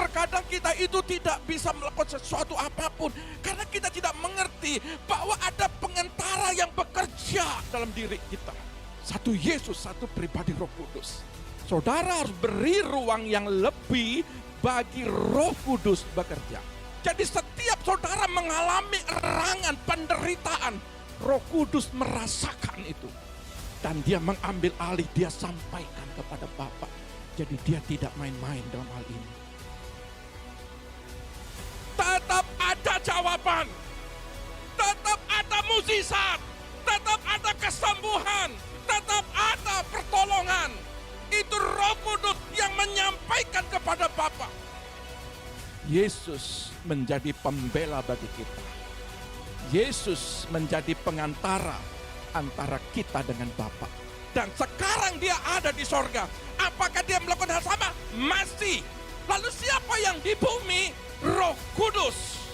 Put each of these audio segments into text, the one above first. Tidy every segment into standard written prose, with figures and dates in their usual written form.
terkadang kita itu tidak bisa melakukan sesuatu apapun karena kita tidak mengerti bahwa ada pengantara yang bekerja dalam diri kita. Satu Yesus, satu pribadi Roh Kudus. Saudara harus beri ruang yang lebih bagi Roh Kudus bekerja. Jadi setiap saudara mengalami erangan, penderitaan, Roh Kudus merasakan itu. Dan dia mengambil alih, dia sampaikan kepada Bapa. Jadi dia tidak main-main dalam hal ini. Tetap ada jawaban. Tetap ada mukjizat. Tetap ada kesembuhan. Tetap ada pertolongan. Itu Roh Kudus yang menyampaikan kepada Bapa. Yesus menjadi pembela bagi kita. Yesus menjadi pengantara antara kita dengan Bapa. Dan sekarang dia ada di sorga. Apakah dia melakukan hal sama? Masih. Lalu siapa yang di bumi? Roh Kudus.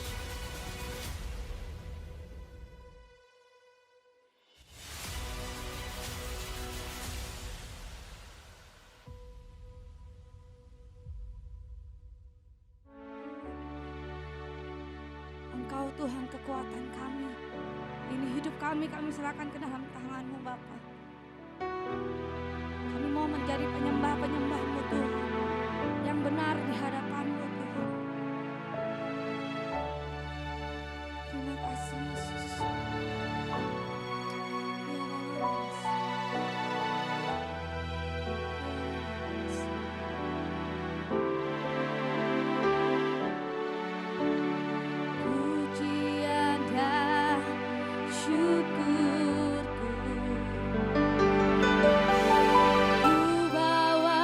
Engkau Tuhan kekuatan kami. Ini hidup kami serahkan ke dalam tangan-Mu Bapa. Kami mau menjadi penyembah-penyembah-Mu Tuhan, yang benar di hadapan-Mu Tuhan. Terima kasih Yesus. Pujian dan syukurku ku bawa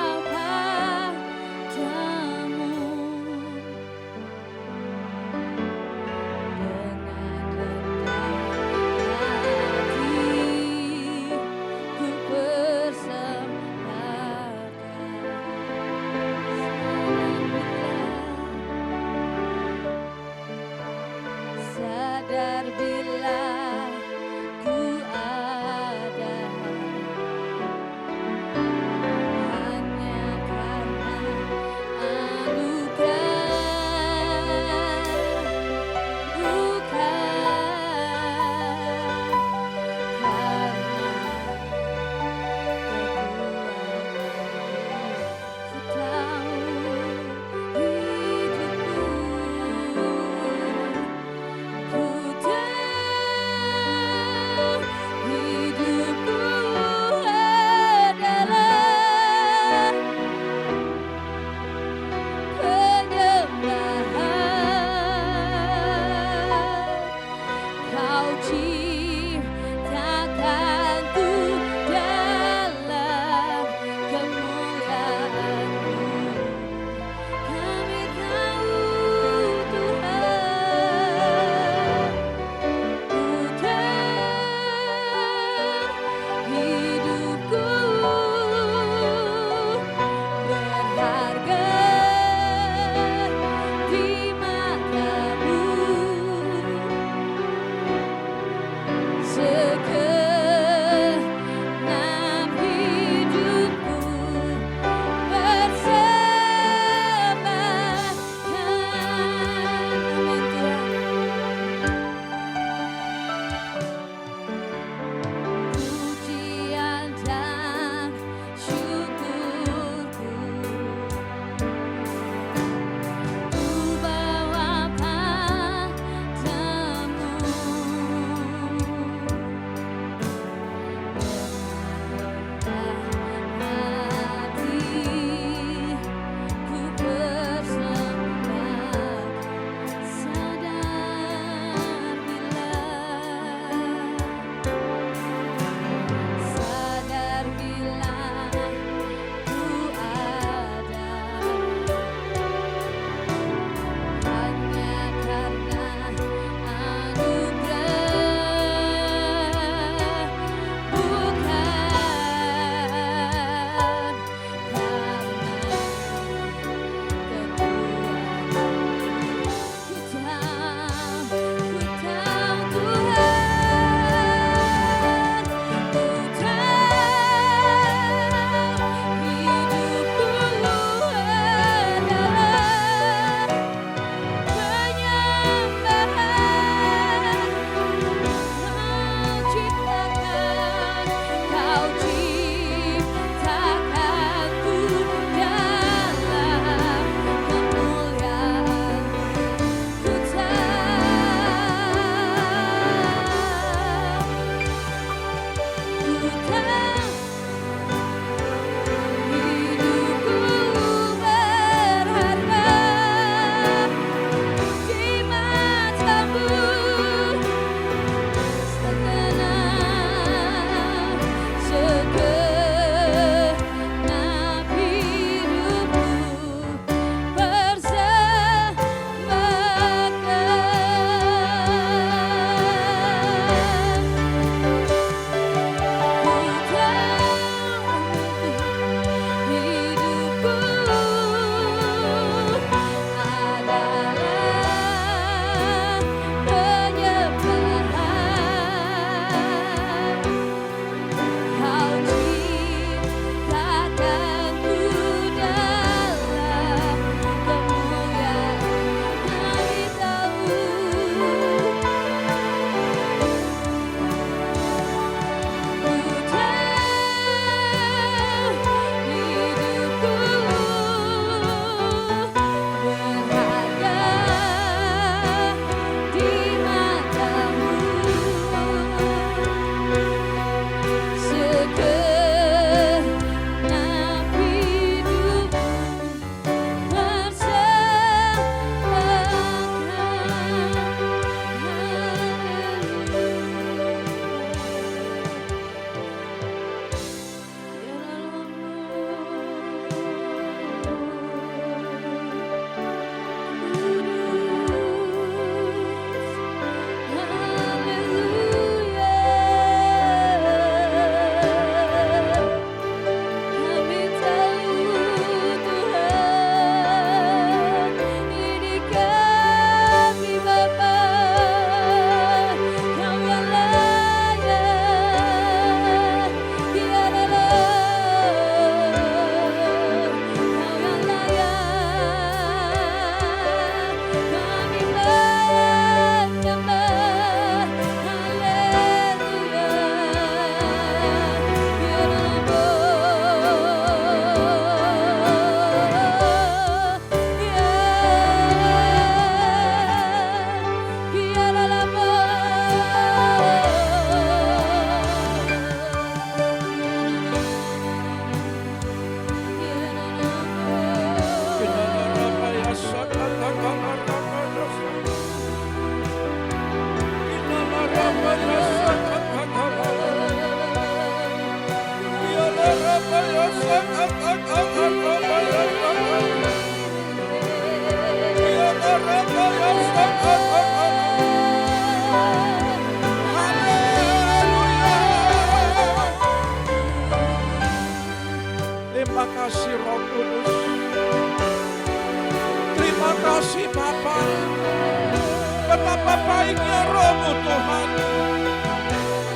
Betapa baiknya Roh-Mu Tuhan.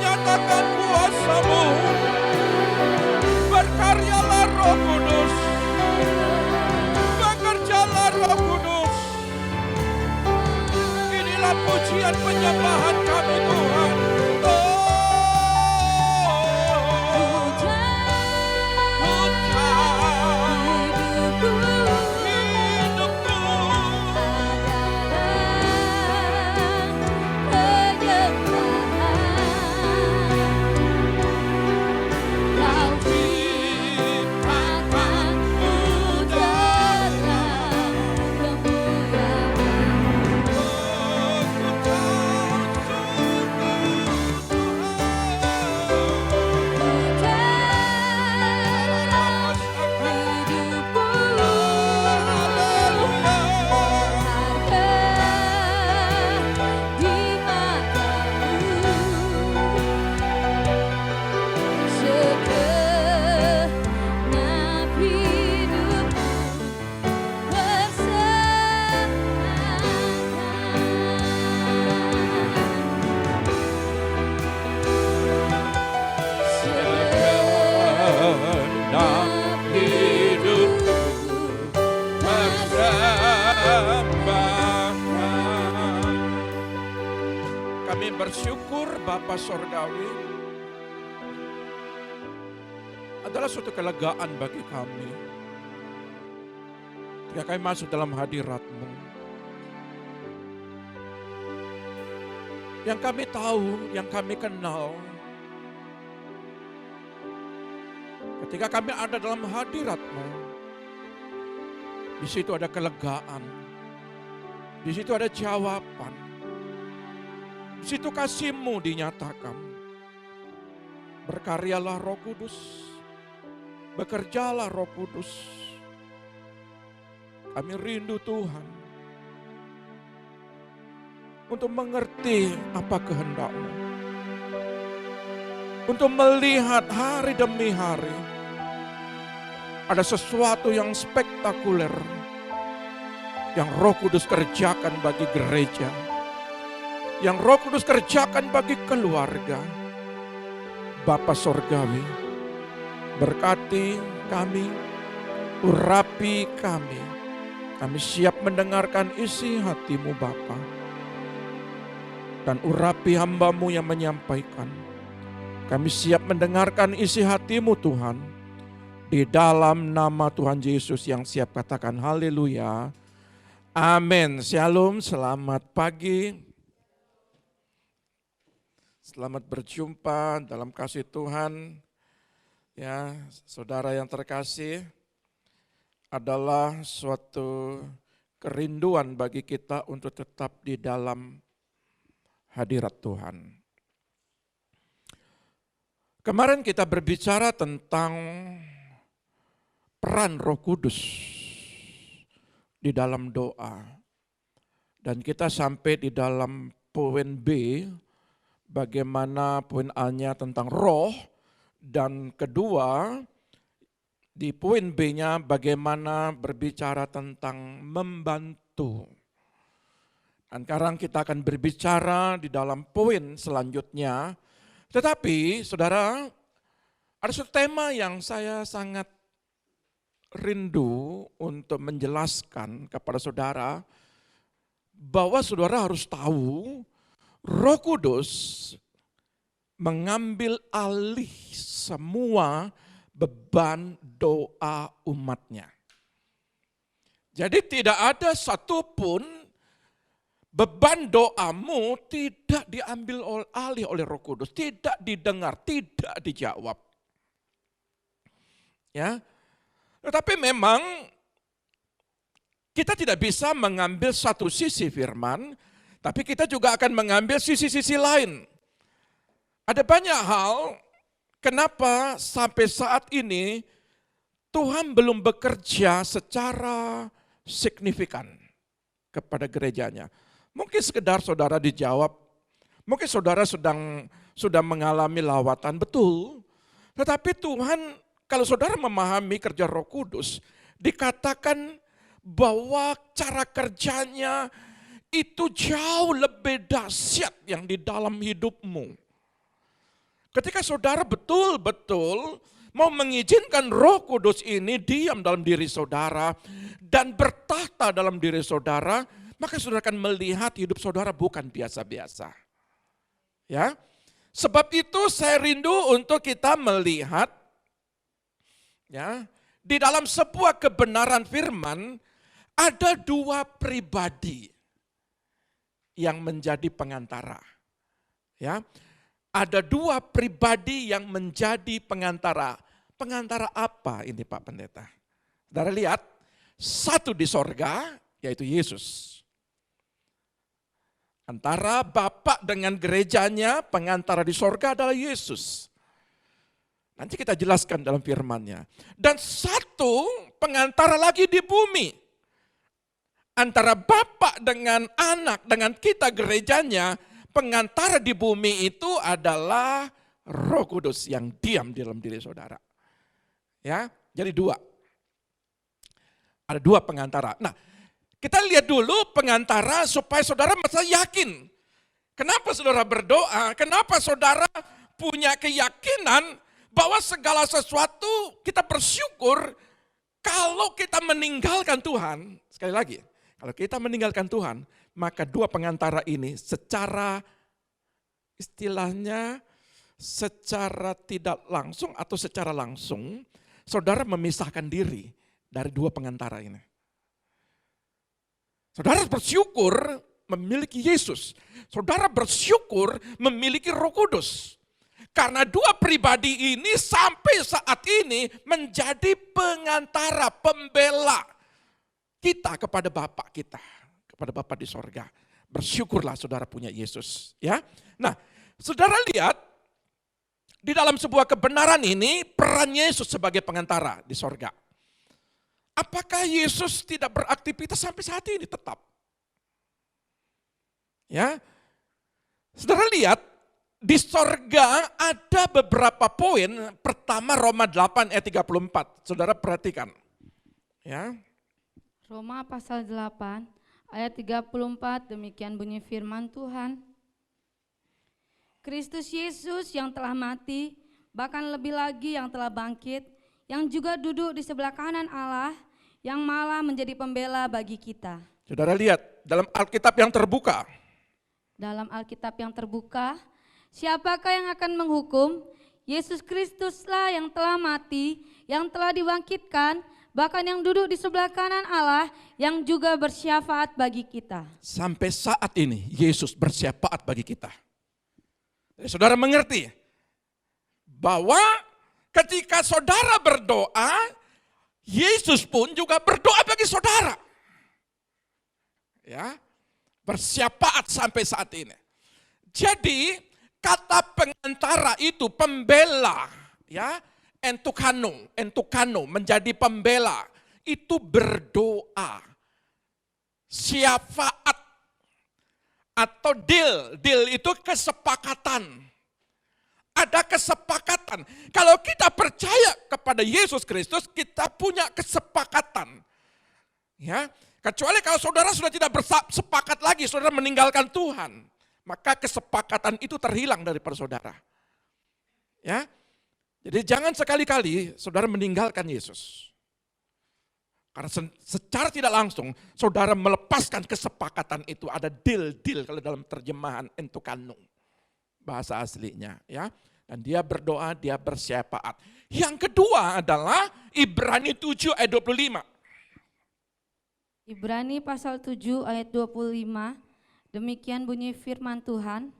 Nyatakan kuasa-Mu. Berkaryalah Roh Kudus. Bekerjalah Roh Kudus. Inilah pujian penyembahan kami Tuhan. Kami bersyukur Bapa Sorgawi, adalah suatu kelegaan bagi kami. Ketika kami masuk dalam hadirat-Mu, yang kami tahu, yang kami kenal, ketika kami ada dalam hadirat-Mu, di situ ada kelegaan, di situ ada jawaban. Di situ kasih-Mu dinyatakan. Berkaryalah Roh Kudus. Bekerjalah Roh Kudus. Kami rindu Tuhan untuk mengerti apa kehendak-Mu. Untuk melihat hari demi hari ada sesuatu yang spektakuler yang Roh Kudus kerjakan bagi gereja. Yang Roh Kudus kerjakan bagi keluarga. Bapa Sorgawi, berkati kami, urapi kami. Kami siap mendengarkan isi hati-Mu Bapa. Dan urapi hamba-Mu yang menyampaikan. Kami siap mendengarkan isi hati-Mu Tuhan. Di dalam nama Tuhan Yesus yang siap katakan haleluya. Amin. Shalom, selamat pagi. Selamat berjumpa dalam kasih Tuhan. Ya, saudara yang terkasih, adalah suatu kerinduan bagi kita untuk tetap di dalam hadirat Tuhan. Kemarin kita berbicara tentang peran Roh Kudus di dalam doa. Dan kita sampai di dalam poin B, bagaimana poin A-nya tentang roh, dan kedua di poin B-nya bagaimana berbicara tentang membantu. Dan sekarang kita akan berbicara di dalam poin selanjutnya. Tetapi saudara, ada satu tema yang saya sangat rindu untuk menjelaskan kepada saudara, bahwa saudara harus tahu Roh Kudus mengambil alih semua beban doa umatnya. Jadi tidak ada satupun beban doamu tidak diambil alih oleh Roh Kudus, tidak didengar, tidak dijawab. Ya, tetapi memang kita tidak bisa mengambil satu sisi firman, tapi kita juga akan mengambil sisi-sisi lain. Ada banyak hal kenapa sampai saat ini Tuhan belum bekerja secara signifikan kepada gerejanya. Mungkin sekedar saudara dijawab, mungkin saudara sudah mengalami lawatan, betul. Tetapi Tuhan, kalau saudara memahami kerja Roh Kudus, dikatakan bahwa cara kerjanya itu jauh lebih dahsyat yang di dalam hidupmu. Ketika saudara betul-betul mau mengizinkan Roh Kudus ini diam dalam diri saudara dan bertahta dalam diri saudara, maka saudara akan melihat hidup saudara bukan biasa-biasa. Ya. Sebab itu saya rindu untuk kita melihat ya, di dalam sebuah kebenaran firman ada dua pribadi yang menjadi pengantara. Ya. Ada dua pribadi yang menjadi pengantara. Pengantara apa ini Pak Pendeta? Saudara lihat, satu di sorga, yaitu Yesus. Antara Bapa dengan gerejanya, pengantara di sorga adalah Yesus. Nanti kita jelaskan dalam firman-Nya. Dan satu pengantara lagi di bumi. Antara Bapa dengan anak, dengan kita gerejanya, pengantara di bumi itu adalah Roh Kudus yang diam di dalam diri saudara. Ya, jadi dua. Ada dua pengantara. Nah, kita lihat dulu pengantara supaya saudara masa yakin. Kenapa saudara berdoa? Kenapa saudara punya keyakinan bahwa segala sesuatu kita bersyukur kalau kita meninggalkan Tuhan. Sekali lagi, kalau kita meninggalkan Tuhan, maka dua pengantara ini secara istilahnya secara tidak langsung atau secara langsung saudara memisahkan diri dari dua pengantara ini. Saudara bersyukur memiliki Yesus. Saudara bersyukur memiliki Roh Kudus. Karena dua pribadi ini sampai saat ini menjadi pengantara, pembela kita kepada Bapa kita. Kepada Bapa di sorga. Bersyukurlah saudara punya Yesus. Ya. Nah, saudara lihat di dalam sebuah kebenaran ini peran Yesus sebagai pengantara di sorga. Apakah Yesus tidak beraktivitas sampai saat ini? Tetap. Ya. Saudara lihat di sorga ada beberapa poin. Pertama Roma 8 ayat 34. Saudara perhatikan. Ya. Roma pasal 8 ayat 34, demikian bunyi firman Tuhan. Kristus Yesus yang telah mati, bahkan lebih lagi yang telah bangkit, yang juga duduk di sebelah kanan Allah, yang malah menjadi pembela bagi kita. Saudara lihat dalam Alkitab yang terbuka. Dalam Alkitab yang terbuka, siapakah yang akan menghukum? Yesus Kristuslah yang telah mati, yang telah dibangkitkan, bahkan yang duduk di sebelah kanan Allah, yang juga bersyafaat bagi kita. Sampai saat ini Yesus bersyafaat bagi kita. Jadi saudara mengerti bahwa ketika saudara berdoa, Yesus pun juga berdoa bagi saudara. Ya, bersyafaat sampai saat ini. Jadi kata pengantara itu pembela, ya. Entukano menjadi pembela, itu berdoa, syafaat atau deal itu kesepakatan. Ada kesepakatan. Kalau kita percaya kepada Yesus Kristus, kita punya kesepakatan. Ya, kecuali kalau saudara sudah tidak bersepakat lagi, saudara meninggalkan Tuhan, maka kesepakatan itu terhilang daripada saudara. Ya. Jadi jangan sekali-kali saudara meninggalkan Yesus. Karena secara tidak langsung saudara melepaskan kesepakatan itu. Ada deal kalau dalam terjemahan entukano. Bahasa aslinya. Ya. Dan dia berdoa, dia bersyafaat. Yang kedua adalah Ibrani 7 ayat 25. Ibrani pasal 7 ayat 25. Demikian bunyi firman Tuhan.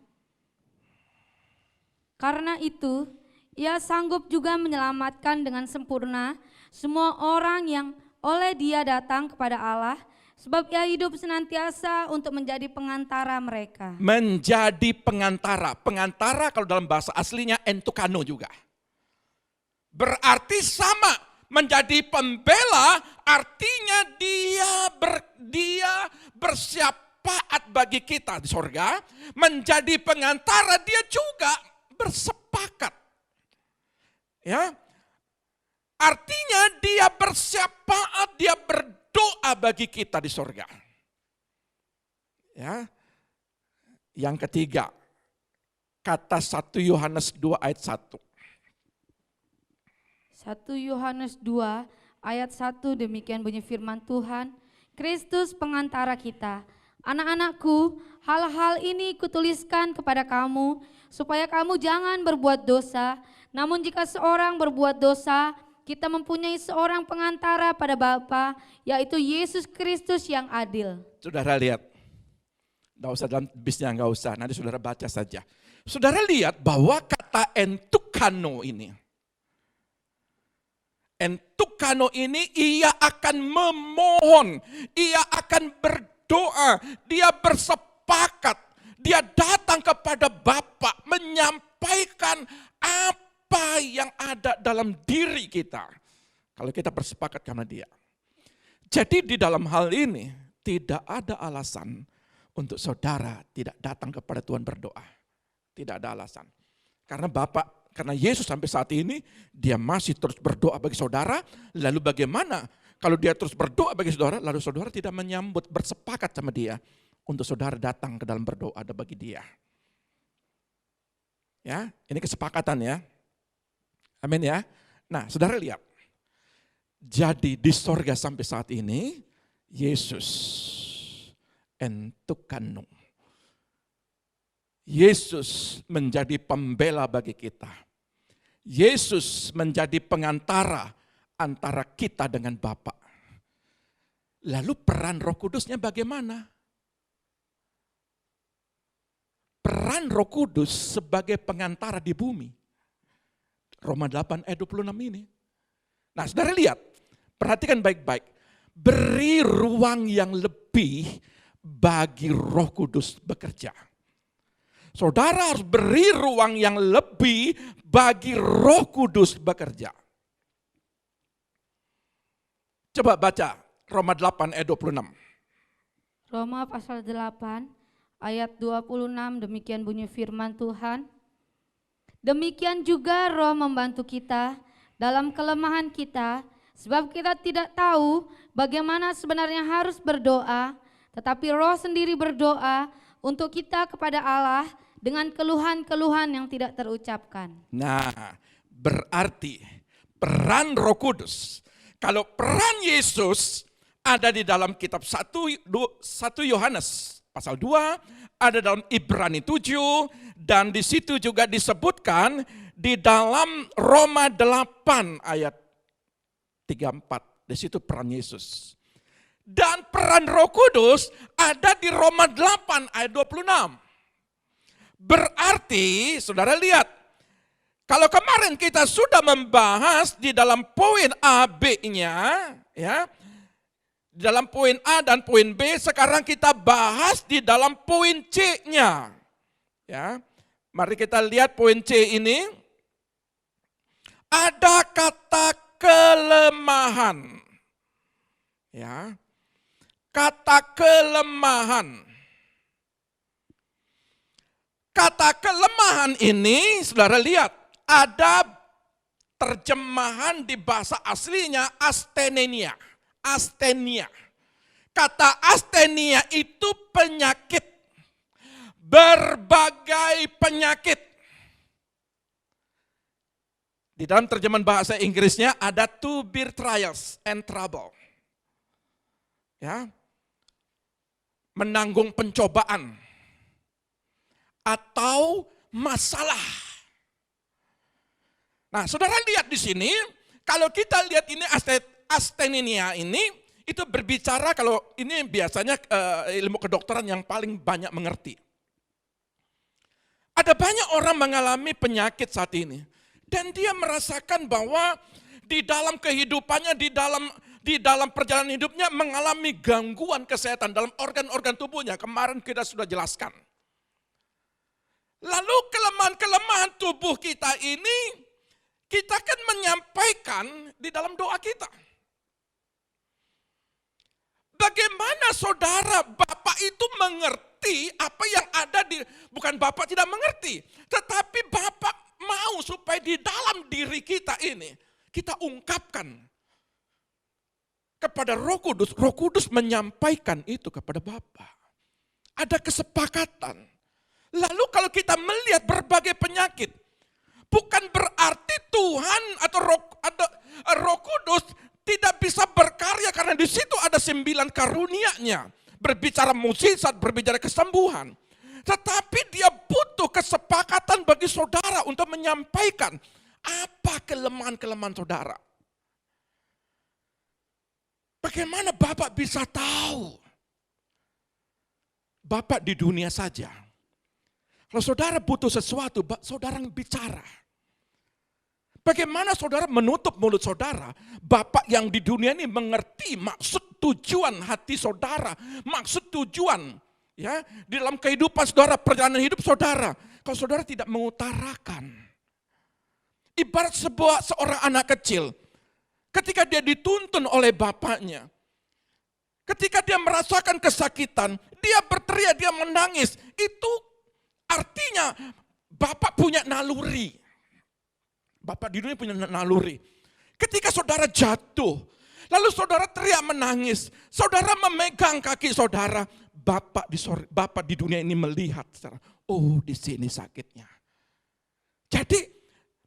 Karena itu, Ia sanggup juga menyelamatkan dengan sempurna semua orang yang oleh Dia datang kepada Allah, sebab Ia hidup senantiasa untuk menjadi pengantara mereka. Menjadi pengantara. Pengantara kalau dalam bahasa aslinya entukano juga. Berarti sama, menjadi pembela artinya dia bersyafaat bagi kita di sorga. Menjadi pengantara dia juga bersepakat. Ya, artinya dia bersyafaat, dia berdoa bagi kita di sorga. Ya. Yang ketiga, kata 1 Yohanes 2 ayat 1. 1 Yohanes 2 ayat 1 demikian bunyi firman Tuhan, Kristus pengantara kita. Anak-anakku, hal-hal ini kutuliskan kepada kamu supaya kamu jangan berbuat dosa. Namun jika seorang berbuat dosa, kita mempunyai seorang pengantara pada Bapa, yaitu Yesus Kristus yang adil. Saudara lihat, nggak usah dalam bisnya, nggak usah, nanti saudara baca saja. Saudara lihat bahwa kata entukano ini ia akan memohon, ia akan berdoa, dia bersepakat, dia datang kepada Bapa menyampaikan apa yang ada dalam diri kita. Kalau kita bersepakat karena dia. Jadi di dalam hal ini tidak ada alasan untuk saudara tidak datang kepada Tuhan berdoa. Tidak ada alasan. Karena Yesus sampai saat ini, dia masih terus berdoa bagi saudara, lalu bagaimana kalau dia terus berdoa bagi saudara, lalu saudara tidak menyambut, bersepakat sama dia, untuk saudara datang ke dalam berdoa bagi dia. Ya, ini kesepakatan ya. Amin ya. Nah, saudara lihat. Jadi di sorga sampai saat ini, Yesus entukanu. Yesus menjadi pembela bagi kita. Yesus menjadi pengantara antara kita dengan Bapa. Lalu peran Roh Kudusnya bagaimana? Peran Roh Kudus sebagai pengantara di bumi. Roma 8 ayat 26 ini. Nah, saudara lihat, perhatikan baik-baik. Beri ruang yang lebih bagi Roh Kudus bekerja. Saudara harus beri ruang yang lebih bagi Roh Kudus bekerja. Coba baca Roma 8 ayat 26. Roma pasal 8 ayat 26 demikian bunyi firman Tuhan. Demikian juga Roh membantu kita dalam kelemahan kita, sebab kita tidak tahu bagaimana sebenarnya harus berdoa, tetapi Roh sendiri berdoa untuk kita kepada Allah dengan keluhan-keluhan yang tidak terucapkan. Nah, berarti peran Roh Kudus. Kalau peran Yesus ada di dalam kitab 1 Yohanes pasal 2, ada dalam Ibrani 7, dan di situ juga disebutkan di dalam Roma 8 ayat 34. Di situ peran Yesus. Dan peran Roh Kudus ada di Roma 8 ayat 26. Berarti, saudara lihat, kalau kemarin kita sudah membahas di dalam poin A, B-nya, ya, di dalam poin A dan poin B, sekarang kita bahas di dalam poin C-nya. Ya, mari kita lihat poin C ini. Ada kata kelemahan. Ya, kata kelemahan. Kata kelemahan ini, saudara lihat, ada terjemahan di bahasa aslinya astenia. Astenia. Kata astenia itu penyakit. Berbagai penyakit. Di dalam terjemahan bahasa Inggrisnya ada to bear trials and trouble. Ya. Menanggung pencobaan. Atau masalah. Nah, saudara lihat di sini, kalau kita lihat ini astenia ini, itu berbicara kalau ini biasanya ilmu kedokteran yang paling banyak mengerti. Ada banyak orang mengalami penyakit saat ini. Dan dia merasakan bahwa di dalam kehidupannya, di dalam perjalanan hidupnya mengalami gangguan kesehatan dalam organ-organ tubuhnya. Kemarin kita sudah jelaskan. Lalu kelemahan-kelemahan tubuh kita ini, kita kan menyampaikan di dalam doa kita. Bagaimana saudara, Bapak itu mengerti apa yang ada bukan Bapak tidak mengerti, tetapi Bapak mau supaya di dalam diri kita ini, kita ungkapkan kepada Roh Kudus menyampaikan itu kepada Bapak. Ada kesepakatan. Lalu kalau kita melihat berbagai penyakit, bukan berarti Tuhan atau Roh Kudus tidak bisa berkarya karena di situ ada 9 karunia-Nya. Berbicara mukjizat, berbicara kesembuhan. Tetapi dia butuh kesepakatan bagi saudara untuk menyampaikan apa kelemahan-kelemahan saudara. Bagaimana Bapak bisa tahu? Bapak di dunia saja. Kalau saudara butuh sesuatu, saudara bicara. Bagaimana saudara menutup mulut saudara? Bapak yang di dunia ini mengerti maksud tujuan hati saudara, maksud tujuan ya di dalam kehidupan saudara, perjalanan hidup saudara. Kalau saudara tidak mengutarakan, ibarat seorang anak kecil, ketika dia dituntun oleh bapaknya, ketika dia merasakan kesakitan, dia berteriak, dia menangis. Itu artinya Bapak punya naluri. Bapak di dunia punya naluri. Ketika saudara jatuh, lalu saudara teriak menangis, saudara memegang kaki saudara, Bapak di dunia ini melihat, oh di sini sakitnya. Jadi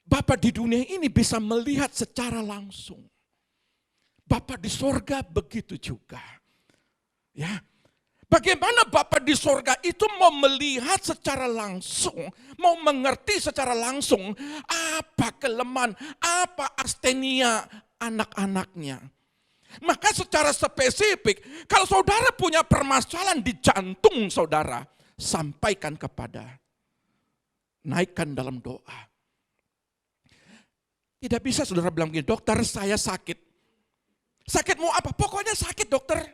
Bapak di dunia ini bisa melihat secara langsung. Bapak di sorga begitu juga. Ya, bagaimana Bapak di sorga itu mau melihat secara langsung, mau mengerti secara langsung apa kelemahan, apa astenia anak-anaknya. Maka secara spesifik, kalau saudara punya permasalahan di jantung saudara, sampaikan kepada, naikkan dalam doa. Tidak bisa saudara bilang begini, dokter saya sakit. Sakitmu apa? Pokoknya sakit dokter.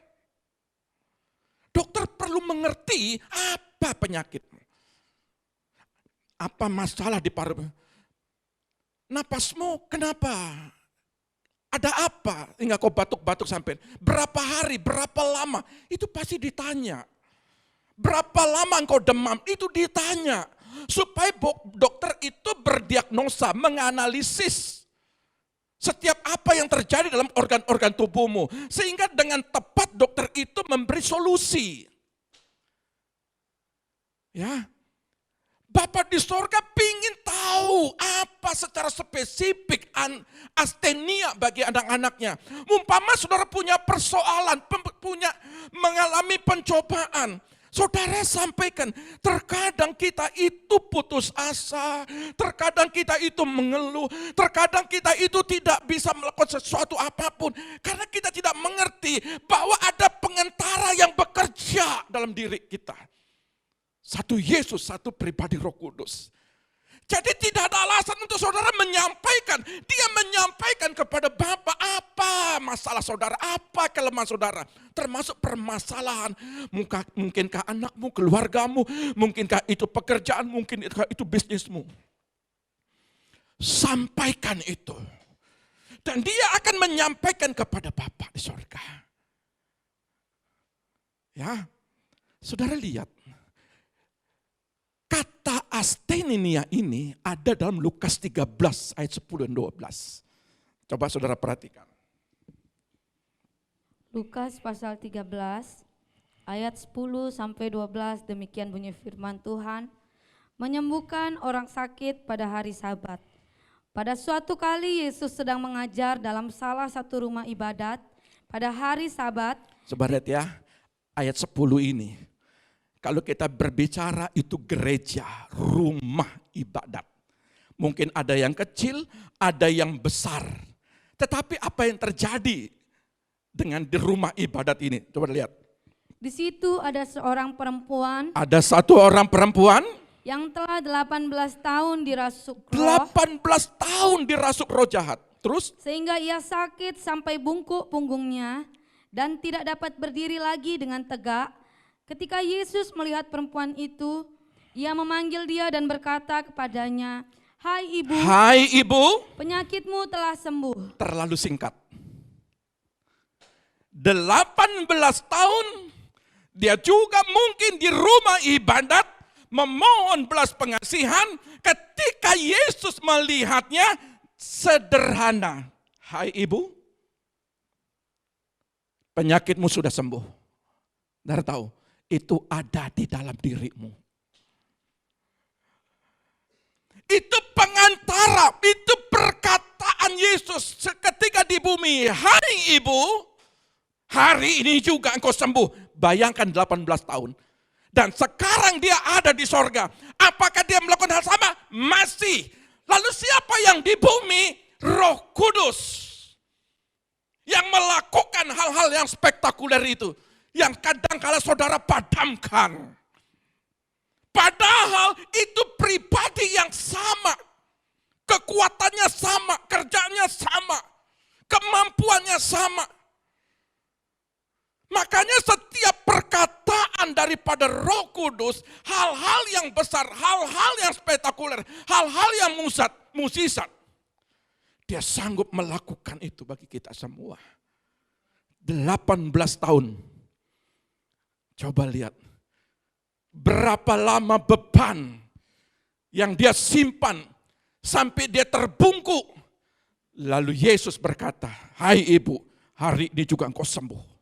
Dokter perlu mengerti apa penyakitmu. Apa masalah di paru? Napasmu kenapa? Ada apa? Hingga kau batuk-batuk sampai. Berapa hari, berapa lama? Itu pasti ditanya. Berapa lama engkau demam? Itu ditanya. Supaya dokter itu berdiagnosa, menganalisis setiap apa yang terjadi dalam organ-organ tubuhmu. Sehingga dengan tepat dokter itu memberi solusi. Ya, Bapak di sorga pingin tahu apa secara spesifik astenia bagi anak-anaknya. Umpama saudara punya persoalan, mengalami pencobaan. Saudara sampaikan, terkadang kita itu putus asa, terkadang kita itu mengeluh, terkadang kita itu tidak bisa melakukan sesuatu apapun. Karena kita tidak mengerti bahwa ada pengentara yang bekerja dalam diri kita. Satu Yesus, satu pribadi Roh Kudus. Jadi tidak ada alasan untuk saudara menyampaikan. Dia menyampaikan kepada Bapa apa masalah saudara, apa kelemahan saudara. Termasuk permasalahan, mungkinkah anakmu, keluargamu, mungkinkah itu pekerjaan, mungkinkah itu bisnismu. Sampaikan itu. Dan dia akan menyampaikan kepada Bapa di surga. Ya, saudara lihat. Kata astenia ini ada dalam Lukas 13 ayat 10 dan 12. Coba saudara perhatikan. Lukas pasal 13 ayat 10 sampai 12, demikian bunyi firman Tuhan. Menyembuhkan orang sakit pada hari Sabat. Pada suatu kali Yesus sedang mengajar dalam salah satu rumah ibadat pada hari Sabat. Saudara ya, ayat 10 ini. Kalau kita berbicara itu gereja, rumah ibadat. Mungkin ada yang kecil, ada yang besar. Tetapi apa yang terjadi dengan di rumah ibadat ini? Coba lihat. Di situ ada seorang perempuan. Ada satu orang perempuan. Yang telah 18 tahun dirasuk roh. 18 tahun dirasuk roh jahat. Terus? Sehingga ia sakit sampai bungkuk punggungnya dan tidak dapat berdiri lagi dengan tegak. Ketika Yesus melihat perempuan itu, ia memanggil dia dan berkata kepadanya, "Hai ibu, hai ibu, penyakitmu telah sembuh." Terlalu singkat. 18 tahun, dia juga mungkin di rumah ibadat, memohon belas pengasihan. Ketika Yesus melihatnya, sederhana. Hai ibu, penyakitmu sudah sembuh. Saudara tahu, itu ada di dalam dirimu. Itu pengantara, itu perkataan Yesus ketika di bumi. Hai ibu, hari ini juga engkau sembuh. Bayangkan 18 tahun. Dan sekarang dia ada di sorga. Apakah dia melakukan hal sama? Masih. Lalu siapa yang di bumi? Roh Kudus. Yang melakukan hal-hal yang spektakuler itu. Yang kadang-kala saudara padamkan. Padahal itu pribadi yang sama. Kekuatannya sama, kerjanya sama. Kemampuannya sama. Makanya setiap perkataan daripada Roh Kudus, hal-hal yang besar, hal-hal yang spektakuler, hal-hal yang musisat, dia sanggup melakukan itu bagi kita semua. 18 tahun. Coba lihat, berapa lama beban yang dia simpan sampai dia terbungkuk. Lalu Yesus berkata, hai ibu, hari ini juga engkau sembuh.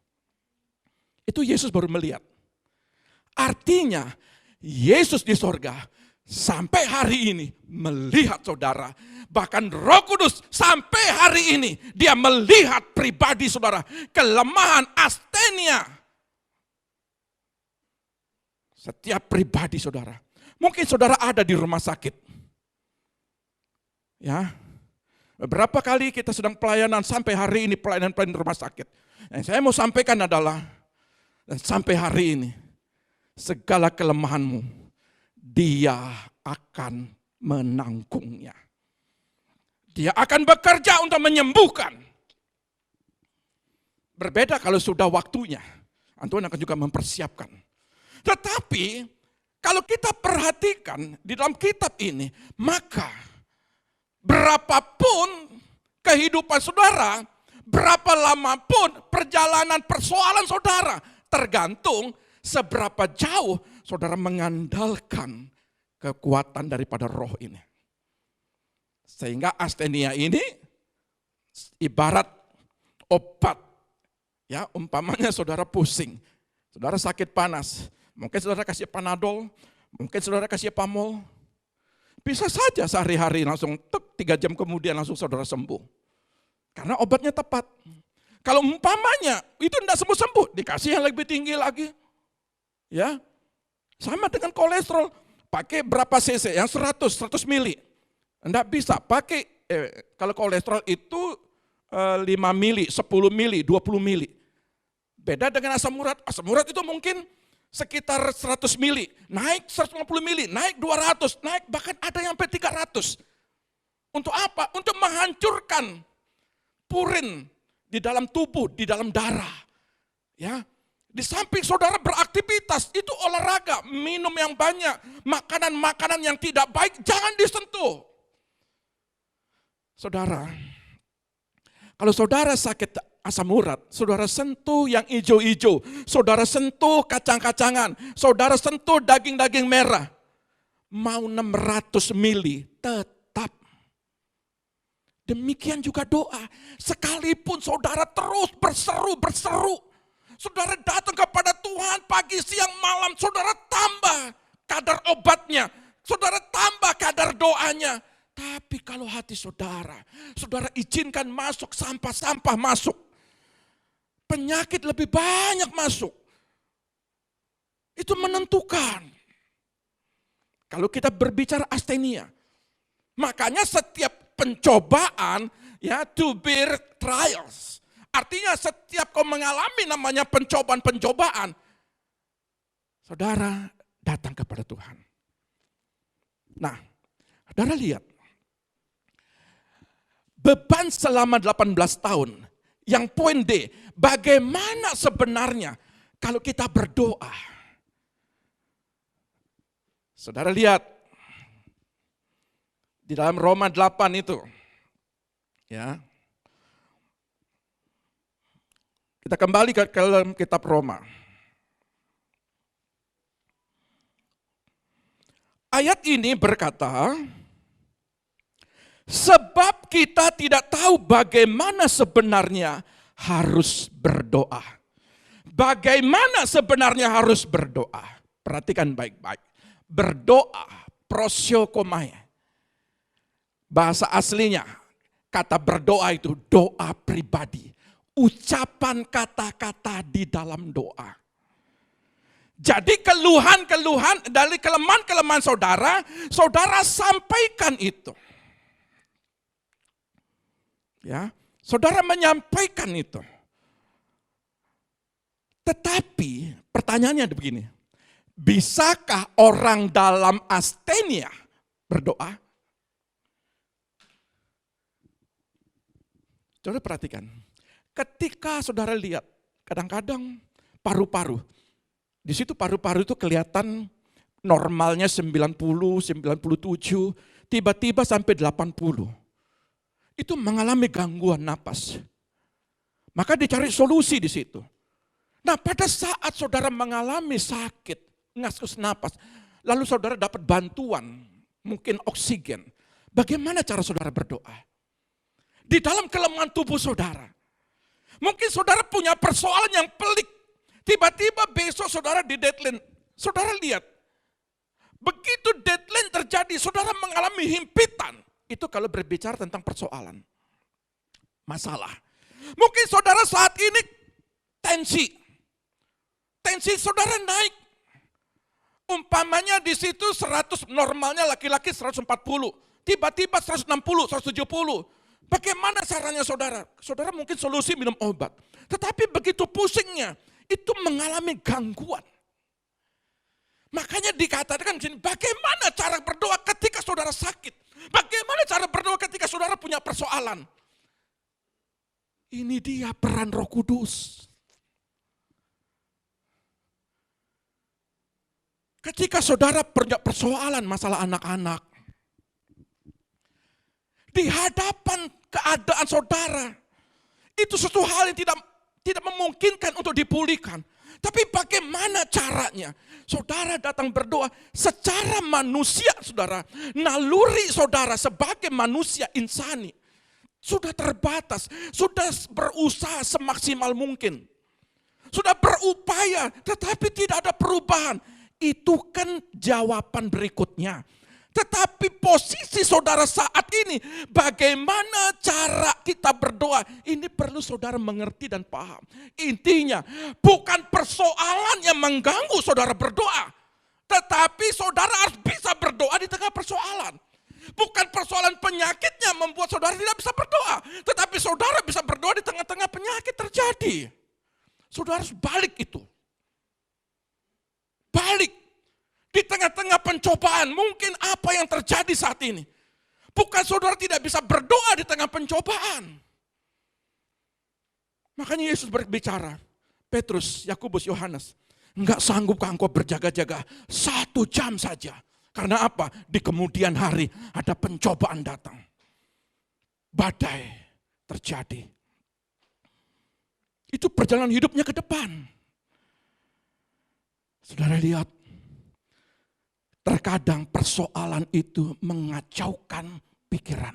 Itu Yesus baru melihat. Artinya Yesus di sorga sampai hari ini melihat saudara. Bahkan Roh Kudus sampai hari ini dia melihat pribadi saudara. Kelemahan astenia. Setiap pribadi saudara. Mungkin saudara ada di rumah sakit. Ya. Beberapa kali kita sedang pelayanan sampai hari ini pelayanan rumah sakit. Yang saya mau sampaikan adalah dan sampai hari ini, segala kelemahanmu, dia akan menanggungnya. Dia akan bekerja untuk menyembuhkan. Berbeda kalau sudah waktunya, Tuhan akan juga mempersiapkan. Tetapi, kalau kita perhatikan di dalam kitab ini, maka berapapun kehidupan saudara, berapa lama pun perjalanan persoalan saudara, tergantung seberapa jauh saudara mengandalkan kekuatan daripada roh ini. Sehingga astenia ini ibarat obat. Ya, umpamanya saudara pusing, saudara sakit panas, mungkin saudara kasih Panadol, mungkin saudara kasih Pamol. Bisa saja sehari-hari langsung 3 jam kemudian langsung saudara sembuh. Karena obatnya tepat. Kalau umpamanya itu tidak sembuh-sembuh, dikasih yang lebih tinggi lagi. Ya, sama dengan kolesterol, pakai berapa cc, yang 100 mili. Tidak bisa, pakai, kalau kolesterol itu 5 mili, 10 mili, 20 mili. Beda dengan asam urat itu mungkin sekitar 100 mili, naik 150 mili, naik 200, naik bahkan ada yang sampai 300. Untuk apa? Untuk menghancurkan purin di dalam tubuh, di dalam darah. Ya, di samping saudara beraktivitas, itu olahraga, minum yang banyak, makanan-makanan yang tidak baik, jangan disentuh. Saudara, kalau saudara sakit asam urat, saudara sentuh yang hijau-hijau, saudara sentuh kacang-kacangan, saudara sentuh daging-daging merah, mau 600 mili, tetap. Demikian juga doa. Sekalipun saudara terus berseru. Saudara datang kepada Tuhan pagi, siang, malam. Saudara tambah kadar obatnya. Saudara tambah kadar doanya. Tapi kalau hati saudara izinkan masuk sampah-sampah masuk. Penyakit lebih banyak masuk. Itu menentukan. Kalau kita berbicara astenia. Makanya setiap pencobaan, ya, to bear trials. Artinya setiap kau mengalami namanya pencobaan, saudara datang kepada Tuhan. Nah, saudara lihat, beban selama 18 tahun, yang poin D, bagaimana sebenarnya kalau kita berdoa? Saudara lihat, di dalam Roma 8 itu, ya. Kita kembali ke dalam kitab Roma. Ayat ini berkata, sebab kita tidak tahu bagaimana sebenarnya harus berdoa. Bagaimana sebenarnya harus berdoa? Perhatikan baik-baik. Berdoa, prosiokomai. Bahasa aslinya, kata berdoa itu doa pribadi. Ucapan kata-kata di dalam doa. Jadi keluhan-keluhan dari kelemahan-kelemahan saudara, saudara sampaikan itu. Ya, saudara menyampaikan itu. Tetapi pertanyaannya begini, bisakah orang dalam astenia berdoa? Saudara perhatikan, ketika saudara lihat kadang-kadang paru-paru, di situ paru-paru itu kelihatan normalnya 90, 97, tiba-tiba sampai 80. Itu mengalami gangguan napas. Maka dicari solusi di situ. Nah, pada saat saudara mengalami sakit, ngaskus napas, lalu saudara dapat bantuan, mungkin oksigen. Bagaimana cara saudara berdoa? Di dalam kelemahan tubuh saudara. Mungkin saudara punya persoalan yang pelik. Tiba-tiba besok saudara di deadline. Saudara lihat, begitu deadline terjadi, saudara mengalami himpitan. Itu kalau berbicara tentang persoalan. Masalah. Mungkin saudara saat ini tensi. Tensi saudara naik. Umpamanya di situ 100, normalnya laki-laki 140. Tiba-tiba 160, 170. Bagaimana caranya saudara? Saudara mungkin solusi minum obat. Tetapi begitu pusingnya, itu mengalami gangguan. Makanya dikatakan bagaimana cara berdoa ketika saudara sakit? Bagaimana cara berdoa ketika saudara punya persoalan? Ini dia peran Roh Kudus. Ketika saudara punya persoalan masalah anak-anak, di hadapan keadaan saudara, itu sesuatu hal yang tidak memungkinkan untuk dipulihkan. Tapi bagaimana caranya? Saudara datang berdoa secara manusia, saudara. Naluri saudara sebagai manusia insani sudah terbatas, sudah berusaha semaksimal mungkin. Sudah berupaya, tetapi tidak ada perubahan. Itu kan jawaban berikutnya. Tetapi posisi saudara saat ini, bagaimana cara kita berdoa, ini perlu saudara mengerti dan paham. Intinya, bukan persoalan yang mengganggu saudara berdoa, tetapi saudara harus bisa berdoa di tengah persoalan. Bukan persoalan penyakitnya membuat saudara tidak bisa berdoa, tetapi saudara bisa berdoa di tengah-tengah penyakit terjadi. Saudara harus balik itu. Balik. Di tengah-tengah pencobaan, mungkin apa yang terjadi saat ini. Bukan saudara tidak bisa berdoa di tengah pencobaan. Makanya Yesus berbicara, Petrus, Yakobus, Yohanes, enggak sanggupkah engkau berjaga-jaga 1 jam saja. Karena apa? Di kemudian hari ada pencobaan datang. Badai terjadi. Itu perjalanan hidupnya ke depan. Saudara lihat, terkadang persoalan itu mengacaukan pikiran.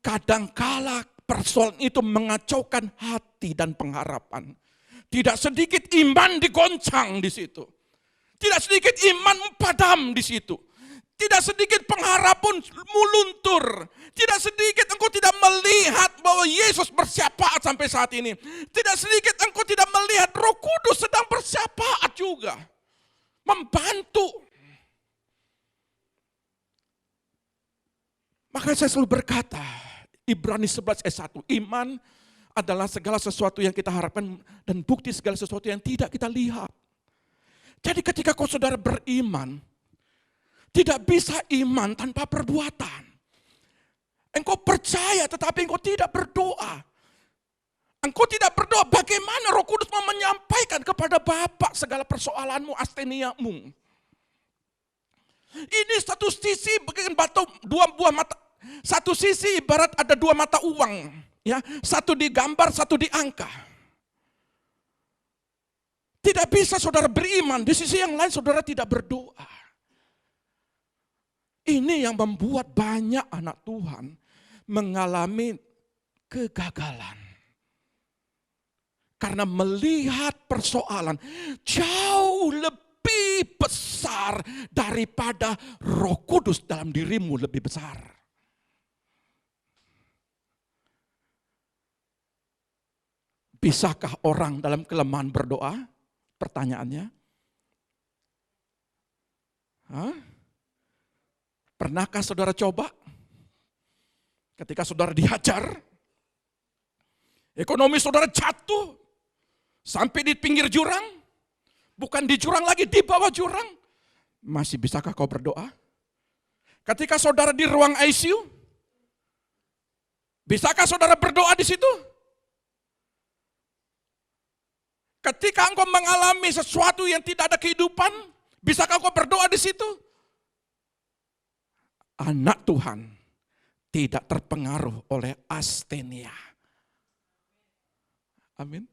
Kadangkala persoalan itu mengacaukan hati dan pengharapan. Tidak sedikit iman digoncang di situ. Tidak sedikit iman padam di situ. Tidak sedikit pengharapan meluntur. Tidak sedikit engkau tidak melihat bahwa Yesus bersyafaat sampai saat ini. Tidak sedikit engkau tidak melihat Roh Kudus sedang bersyafaat juga. Membantu. Maka saya selalu berkata, Ibrani 11 ayat 1, iman adalah segala sesuatu yang kita harapkan dan bukti segala sesuatu yang tidak kita lihat. Jadi ketika kau saudara beriman, tidak bisa iman tanpa perbuatan. Engkau percaya tetapi engkau tidak berdoa. Engkau tidak berdoa, bagaimana Roh Kudus mau menyampaikan kepada Bapa segala persoalanmu, asteniamu. Ini satu sisi bagian batu dua buah mata. Satu sisi ibarat ada 2 mata uang, ya, satu digambar, satu di angka. Tidak bisa saudara beriman, di sisi yang lain saudara tidak berdoa. Ini yang membuat banyak anak Tuhan mengalami kegagalan. Karena melihat persoalan jauh lebih besar daripada Roh Kudus dalam dirimu lebih besar. Bisakah orang dalam kelemahan berdoa? Pertanyaannya. Hah? Pernahkah saudara coba? Ketika saudara dihajar, ekonomi saudara jatuh, sampai di pinggir jurang, bukan di jurang lagi, di bawah jurang. Masih bisakah kau berdoa? Ketika saudara di ruang ICU, bisakah saudara berdoa di situ? Ketika engkau mengalami sesuatu yang tidak ada kehidupan, bisakah engkau berdoa di situ? Anak Tuhan tidak terpengaruh oleh astenia. Amin.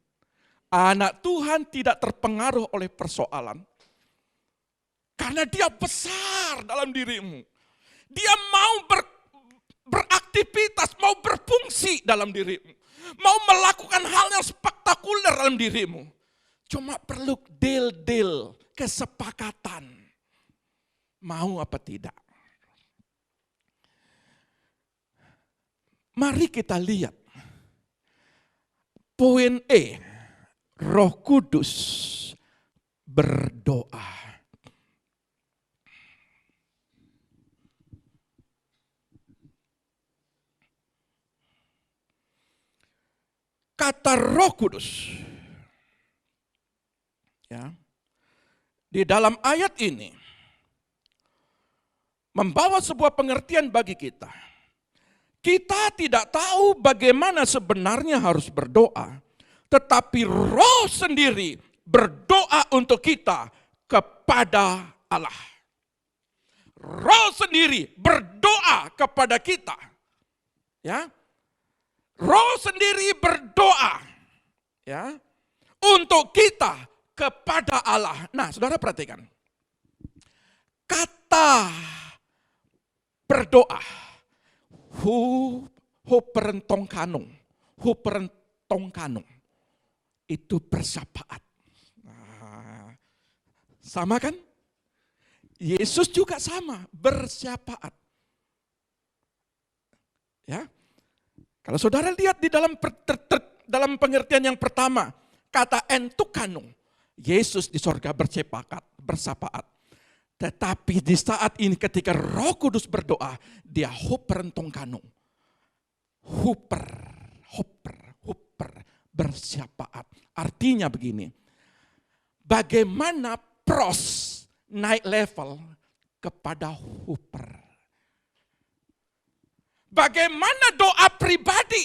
Anak Tuhan tidak terpengaruh oleh persoalan. Karena dia besar dalam dirimu. Dia mau beraktivitas, mau berfungsi dalam dirimu. Mau melakukan hal yang spektakuler dalam dirimu. Cuma perlu deal, kesepakatan. Mau apa tidak? Mari kita lihat. Poin E, Roh Kudus berdoa. Kata Roh Kudus, ya, di dalam ayat ini membawa sebuah pengertian bagi kita. Kita tidak tahu bagaimana sebenarnya harus berdoa, tetapi Roh sendiri berdoa untuk kita kepada Allah. Roh sendiri berdoa kepada kita. Ya. Roh sendiri berdoa, ya, untuk kita kepada Allah. Nah, saudara perhatikan. Kata berdoa, huperentongkanung, itu bersyafaat. Nah, sama kan? Yesus juga sama, bersyafaat. Ya. Kalau saudara lihat di dalam pengertian yang pertama, kata entukanung, Yesus di sorga bersapaat. Tetapi di saat ini ketika Roh Kudus berdoa, dia huperentongkanung. Huper, bersapaat. Artinya begini, bagaimana pros naik level kepada huper. Bagaimana doa pribadi?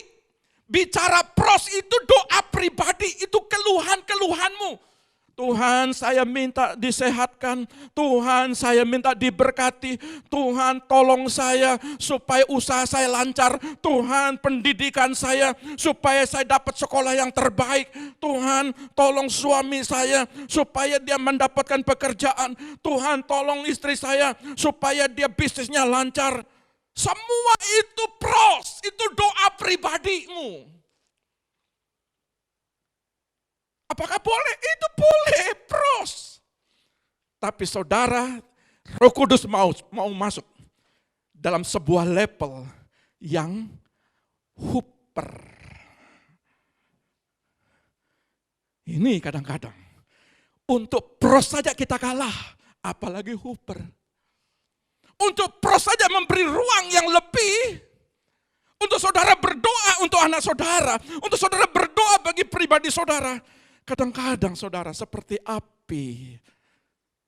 Bicara pros itu doa pribadi, itu keluhan-keluhanmu. Tuhan, saya minta disehatkan. Tuhan, saya minta diberkati. Tuhan, tolong saya supaya usaha saya lancar. Tuhan, pendidikan saya supaya saya dapat sekolah yang terbaik. Tuhan, tolong suami saya supaya dia mendapatkan pekerjaan. Tuhan, tolong istri saya supaya dia bisnisnya lancar. Semua itu pros, itu doa pribadimu. Apakah boleh? Itu boleh, pros. Tapi saudara, Roh Kudus mau masuk dalam sebuah level yang huper. Ini kadang-kadang, untuk pros saja kita kalah, apalagi huper. Untuk pros saja memberi ruang yang lebih. Untuk saudara berdoa untuk anak saudara. Untuk saudara berdoa bagi pribadi saudara. Kadang-kadang saudara seperti api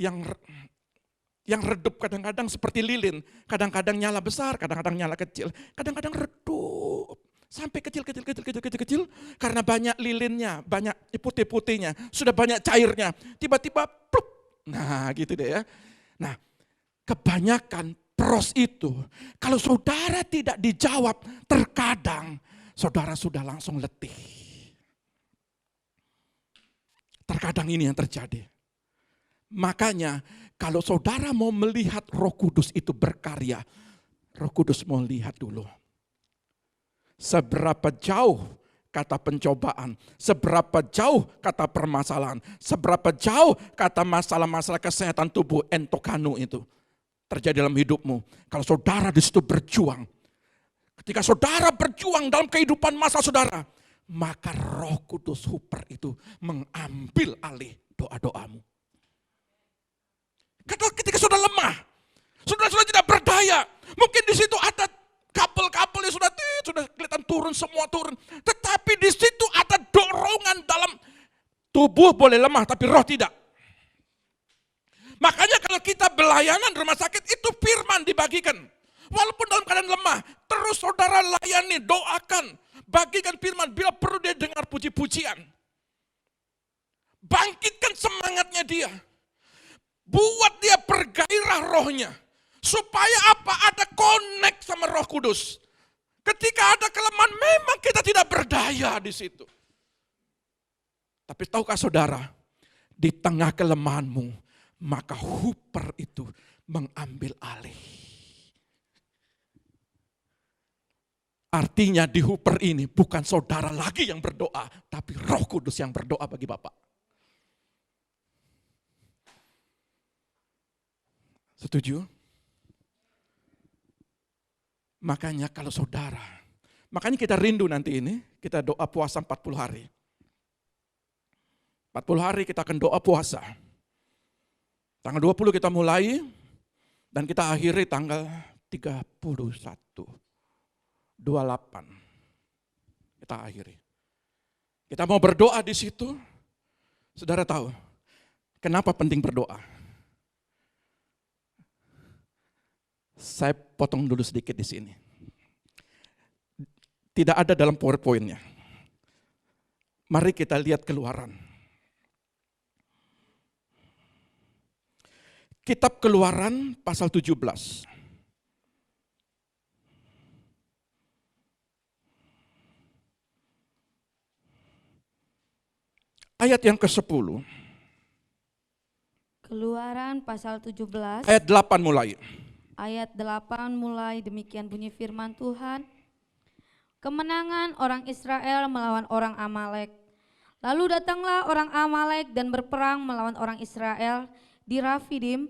yang redup, kadang-kadang seperti lilin. Kadang-kadang nyala besar, kadang-kadang nyala kecil. Kadang-kadang redup. Sampai kecil. Karena banyak lilinnya, banyak putih-putihnya. Sudah banyak cairnya. Tiba-tiba plup. Nah gitu deh ya. Nah, kebanyakan pros itu, kalau saudara tidak dijawab, terkadang saudara sudah langsung letih. Terkadang ini yang terjadi. Makanya kalau saudara mau melihat Roh Kudus itu berkarya, Roh Kudus mau lihat dulu. Seberapa jauh kata pencobaan, seberapa jauh kata permasalahan, seberapa jauh kata masalah-masalah kesehatan tubuh entokano itu terjadi dalam hidupmu. Kalau saudara di situ berjuang, ketika saudara berjuang dalam kehidupan masa saudara, maka Roh Kudus Huper itu mengambil alih doa-doamu. Ketika saudara lemah, saudara tidak berdaya, mungkin di situ ada kabel-kabel yang sudah kelihatan turun, semua turun. Tetapi di situ ada dorongan dalam tubuh boleh lemah, tapi roh tidak. Makanya kalau kita belayanan rumah sakit itu firman dibagikan. Walaupun dalam keadaan lemah, terus saudara layani, doakan, bagikan firman. Bila perlu dia dengar puji-pujian. Bangkitkan semangatnya dia. Buat dia bergairah rohnya. Supaya apa? Ada connect sama Roh Kudus. Ketika ada kelemahan, memang kita tidak berdaya di situ. Tapi tahukah saudara, di tengah kelemahanmu, maka Huper itu mengambil alih. Artinya di Huper ini bukan saudara lagi yang berdoa, tapi Roh Kudus yang berdoa bagi Bapak. Setuju? Makanya kalau saudara, makanya kita rindu nanti ini, kita doa puasa 40 hari. 40 hari kita akan doa puasa. Tanggal 20 kita mulai, dan kita akhiri tanggal 31, 28. Kita akhiri. Kita mau berdoa di situ, saudara tahu, kenapa penting berdoa? Saya potong dulu sedikit di sini. Tidak ada dalam PowerPoint-nya. Mari kita lihat Keluaran. Kitab Keluaran pasal 17. Ayat yang ke-10. Keluaran pasal 17. Ayat 8 mulai. Ayat 8 mulai, demikian bunyi firman Tuhan. Kemenangan orang Israel melawan orang Amalek. Lalu datanglah orang Amalek dan berperang melawan orang Israel di Rafidim.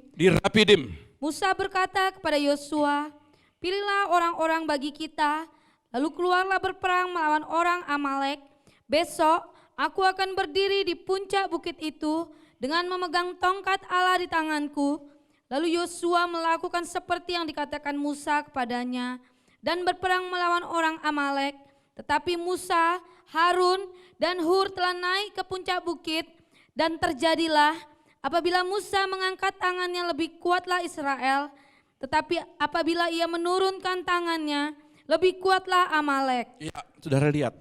Musa berkata kepada Yosua, pilihlah orang-orang bagi kita, lalu keluarlah berperang melawan orang Amalek. Besok aku akan berdiri di puncak bukit itu dengan memegang tongkat Allah di tanganku. Lalu Yosua melakukan seperti yang dikatakan Musa kepadanya dan berperang melawan orang Amalek. Tetapi Musa, Harun, dan Hur telah naik ke puncak bukit, dan terjadilah apabila Musa mengangkat tangannya lebih kuatlah Israel, tetapi apabila ia menurunkan tangannya lebih kuatlah Amalek. Ya, saudara lihat.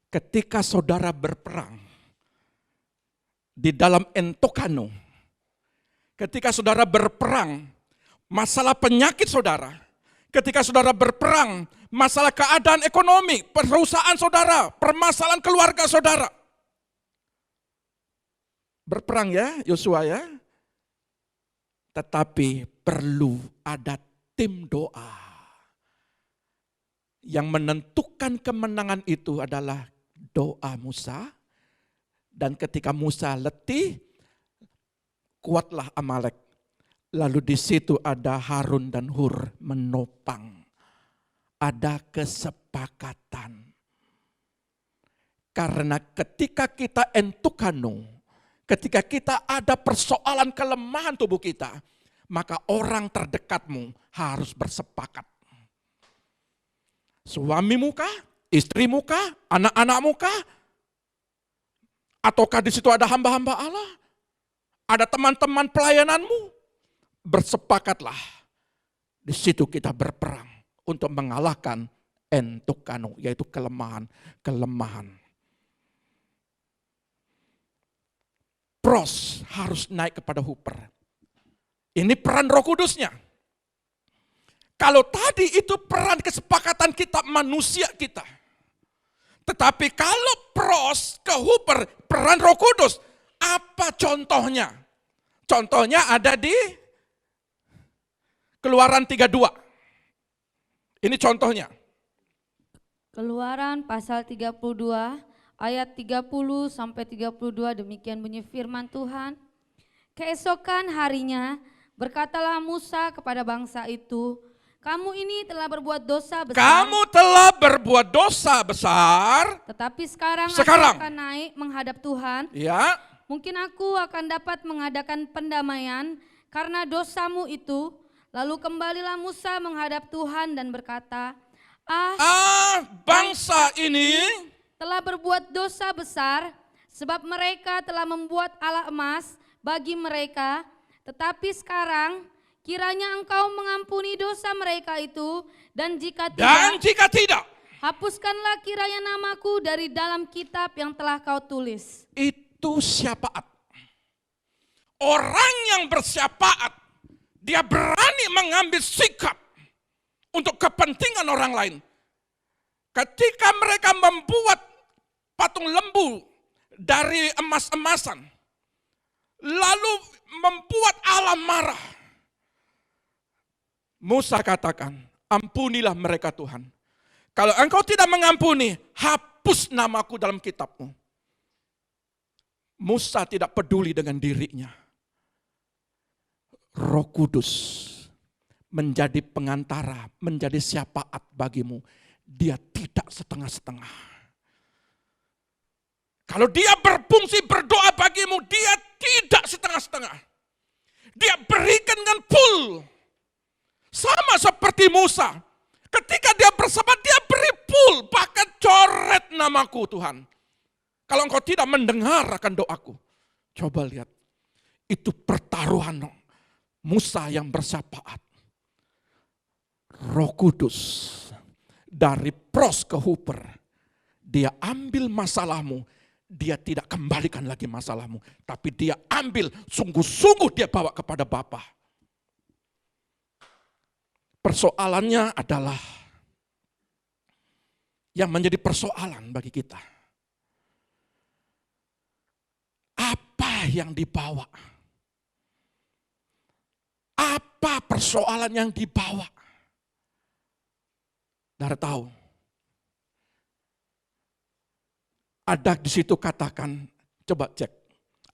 Ketika saudara berperang di dalam entokano, ketika saudara berperang, masalah penyakit saudara. Ketika saudara berperang, masalah keadaan ekonomi, perusahaan saudara, permasalahan keluarga saudara. Berperang ya, Yosua ya. Tetapi perlu ada tim doa. Yang menentukan kemenangan itu adalah doa Musa. Dan ketika Musa letih, kuatlah Amalek. Lalu di situ ada Harun dan Hur menopang. Ada kesepakatan. Karena ketika kita entokano, ketika kita ada persoalan kelemahan tubuh kita, maka orang terdekatmu harus bersepakat. Suamimu kah? Istrimu kah? Anak-anakmu kah? Ataukah di situ ada hamba-hamba Allah? Ada teman-teman pelayananmu, bersepakatlah. Di situ kita berperang untuk mengalahkan entokano, yaitu kelemahan. Pros harus naik kepada Huper. Ini peran Roh Kudusnya. Kalau tadi itu peran kesepakatan kita, manusia kita. Tetapi kalau pros ke Huper, peran Roh Kudus, apa contohnya? Contohnya ada di Keluaran 32. Ini contohnya. Keluaran pasal 32 ayat 30 sampai 32, demikian bunyi firman Tuhan. Keesokan harinya berkatalah Musa kepada bangsa itu, kamu ini telah berbuat dosa besar. Kamu telah berbuat dosa besar. Tetapi sekarang aku Sekarang. akan naik menghadap Tuhan. Ya. Mungkin aku akan dapat mengadakan pendamaian karena dosamu itu. Lalu kembalilah Musa menghadap Tuhan dan berkata, Bangsa ini telah berbuat dosa besar, sebab mereka telah membuat ala emas bagi mereka. Tetapi sekarang kiranya engkau mengampuni dosa mereka itu, dan jika tidak, hapuskanlah kiranya namaku dari dalam kitab yang telah kau tulis. itu syafaat. Orang yang bersyafaat, dia berani mengambil sikap untuk kepentingan orang lain. Ketika mereka membuat patung lembu dari emas-emasan, lalu membuat Allah marah, Musa katakan, ampunilah mereka Tuhan. Kalau engkau tidak mengampuni, hapus namaku dalam kitabmu. Musa tidak peduli dengan dirinya. Roh Kudus menjadi pengantara, menjadi syafaat bagimu. Dia tidak setengah-setengah. Kalau dia berfungsi berdoa bagimu, dia tidak setengah-setengah. Dia berikan dengan full. Sama seperti Musa. Ketika dia bersabar, dia beri full. Bahkan coret namaku Tuhan. Kalau engkau tidak mendengar akan doaku. Coba lihat. Itu pertaruhan Musa yang bersyafaat. Roh Kudus dari pros ke huper. Dia ambil masalahmu. Dia tidak kembalikan lagi masalahmu. Tapi dia ambil, sungguh-sungguh dia bawa kepada Bapa. Persoalannya adalah yang menjadi persoalan bagi kita. Apa yang dibawa? Apa persoalan yang dibawa? Saudara tahu? Ada di situ katakan, coba cek.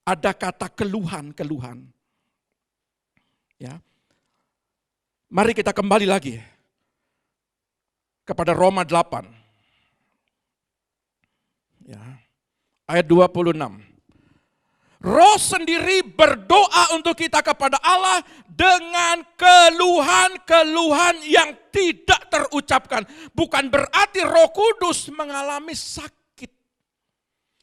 Ada kata keluhan-keluhan. Ya. Mari kita kembali lagi kepada Roma 8. Ya. Ayat 26. Roh sendiri berdoa untuk kita kepada Allah dengan keluhan-keluhan yang tidak terucapkan. Bukan berarti Roh Kudus mengalami sakit.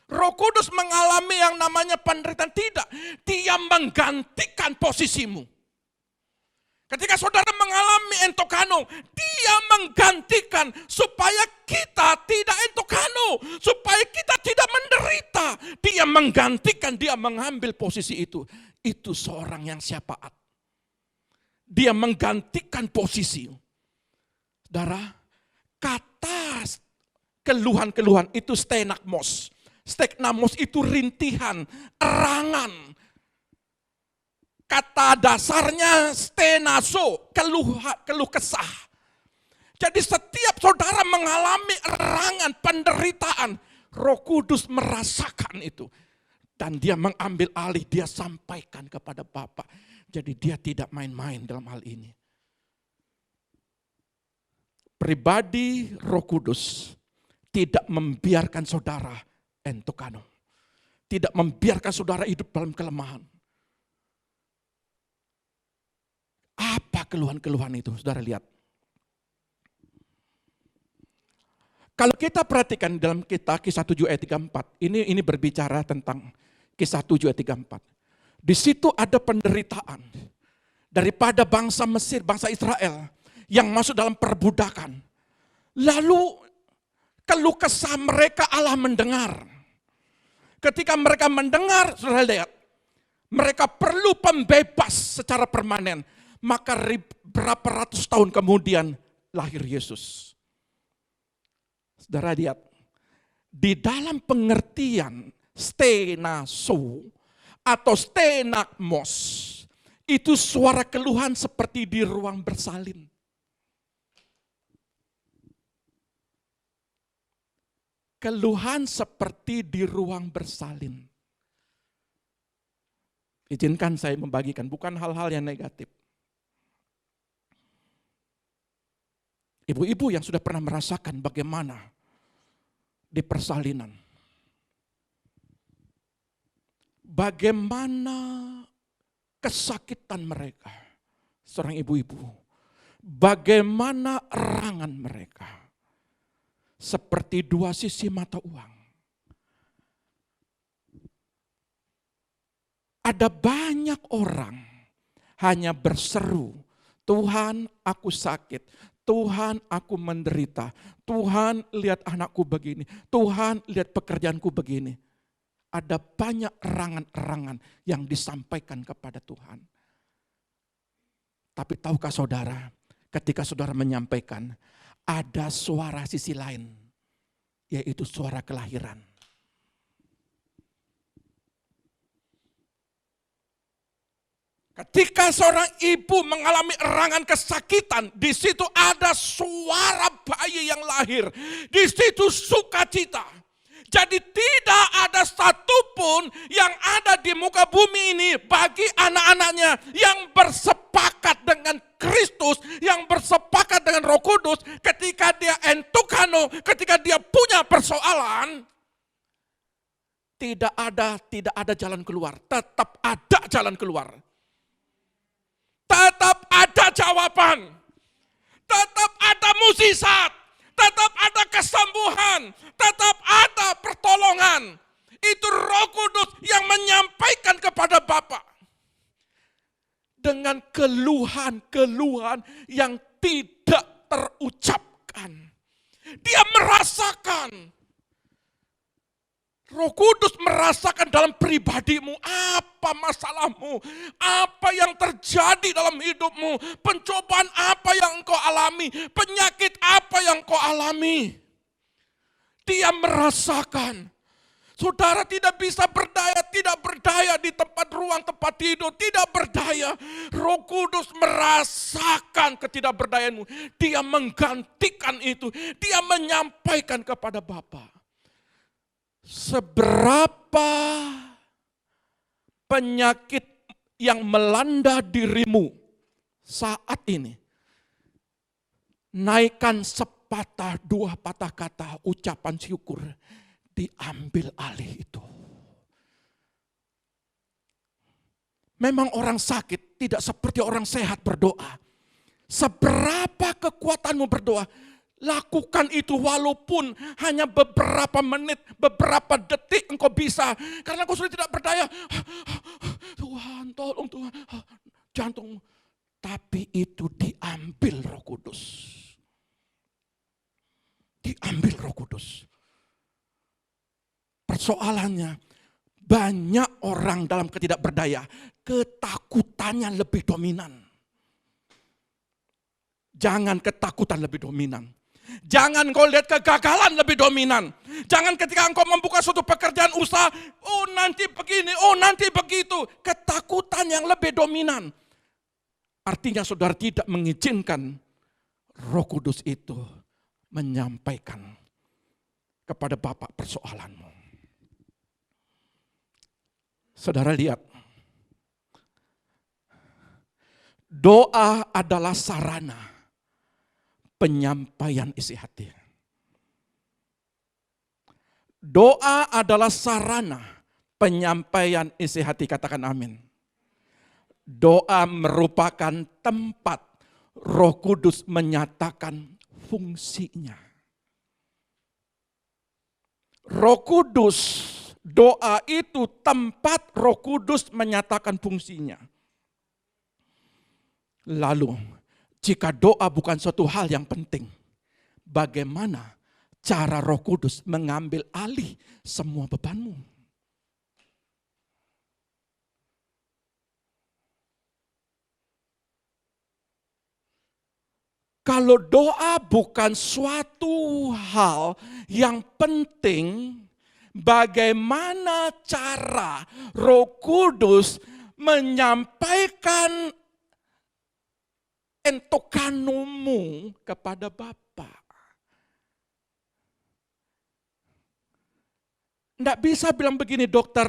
Roh Kudus mengalami yang namanya penderitaan. Tidak, dia menggantikan posisimu. Ketika saudara mengalami entokano, dia menggantikan supaya kita tidak entokano, supaya kita tidak menderita. Dia menggantikan, dia mengambil posisi itu. Itu seorang yang syafaat. Dia menggantikan posisi. Saudara, kata keluhan-keluhan itu stenakmos. Steknamos itu rintihan, erangan. Kata dasarnya stenaso, keluh kesah. Jadi setiap saudara mengalami erangan, penderitaan, Roh Kudus merasakan itu. Dan dia mengambil alih, dia sampaikan kepada Bapa. Jadi dia tidak main-main dalam hal ini. Pribadi Roh Kudus tidak membiarkan saudara entokano. Tidak membiarkan saudara hidup dalam kelemahan. Apa keluhan-keluhan itu? Saudara lihat. Kalau kita perhatikan dalam kisah 7 ayat 34, ini berbicara tentang kisah 7 ayat 34. Di situ ada penderitaan daripada bangsa Mesir, bangsa Israel yang masuk dalam perbudakan. Lalu keluh kesah mereka Allah mendengar. Ketika mereka mendengar, saudara lihat, mereka perlu pembebas secara permanen. Maka berapa ratus tahun kemudian lahir Yesus. Saudara lihat, di dalam pengertian stenaso atau stenakmos, itu suara keluhan seperti di ruang bersalin. Keluhan seperti di ruang bersalin. Izinkan saya membagikan, bukan hal-hal yang negatif. Ibu-ibu yang sudah pernah merasakan bagaimana di persalinan. Bagaimana kesakitan mereka, seorang ibu-ibu. Bagaimana erangan mereka. Seperti dua sisi mata uang. Ada banyak orang hanya berseru, Tuhan aku sakit, Tuhan aku menderita, Tuhan lihat anakku begini, Tuhan lihat pekerjaanku begini. Ada banyak erangan-erangan yang disampaikan kepada Tuhan. Tapi tahukah saudara, ketika saudara menyampaikan, ada suara sisi lain, yaitu suara kelahiran. Ketika seorang ibu mengalami erangan kesakitan, di situ ada suara bayi yang lahir. Di situ sukacita. Jadi tidak ada satupun yang ada di muka bumi ini bagi anak-anaknya yang bersepakat dengan Kristus, yang bersepakat dengan Roh Kudus, ketika dia entukano, ketika dia punya persoalan, tidak ada jalan keluar, tetap ada jalan keluar. Tetap ada jawaban, tetap ada mukjizat, tetap ada kesembuhan, tetap ada pertolongan. Itu Roh Kudus yang menyampaikan kepada Bapa. Dengan keluhan-keluhan yang tidak terucapkan. Dia merasakan. Roh Kudus merasakan dalam pribadimu apa masalahmu, apa yang terjadi dalam hidupmu, pencobaan apa yang engkau alami, penyakit apa yang engkau alami. Dia merasakan. Saudara tidak bisa tidak berdaya di tempat ruang tempat tidur, tidak berdaya. Roh Kudus merasakan ketidakberdayaanmu. Dia menggantikan itu, dia menyampaikan kepada Bapa. Seberapa penyakit yang melanda dirimu saat ini, naikkan sepatah dua patah kata ucapan syukur, diambil alih itu. Memang orang sakit tidak seperti orang sehat berdoa. Seberapa kekuatanmu berdoa, lakukan itu walaupun hanya beberapa menit, beberapa detik engkau bisa. Karena engkau sudah tidak berdaya. Tuhan tolong Tuhan. Jantung. Tapi itu diambil Roh Kudus. Diambil Roh Kudus. Persoalannya banyak orang dalam ketidakberdaya. Ketakutannya lebih dominan. Jangan ketakutan lebih dominan. Jangan kau lihat kegagalan lebih dominan. Jangan ketika engkau membuka suatu pekerjaan usaha, oh nanti begini, oh nanti begitu. Ketakutan yang lebih dominan. Artinya saudara tidak mengizinkan Roh Kudus itu menyampaikan kepada Bapak persoalanmu. Saudara lihat, doa adalah sarana penyampaian isi hati. Doa adalah sarana penyampaian isi hati, katakan amin. Doa merupakan tempat Roh Kudus menyatakan fungsinya. Roh Kudus, doa itu tempat Roh Kudus menyatakan fungsinya. Lalu, jika doa bukan suatu hal yang penting, bagaimana cara Roh Kudus mengambil alih semua bebanmu? Kalau doa bukan suatu hal yang penting, bagaimana cara Roh Kudus menyampaikan entokanumu kepada Bapa? Nggak bisa bilang begini, dokter,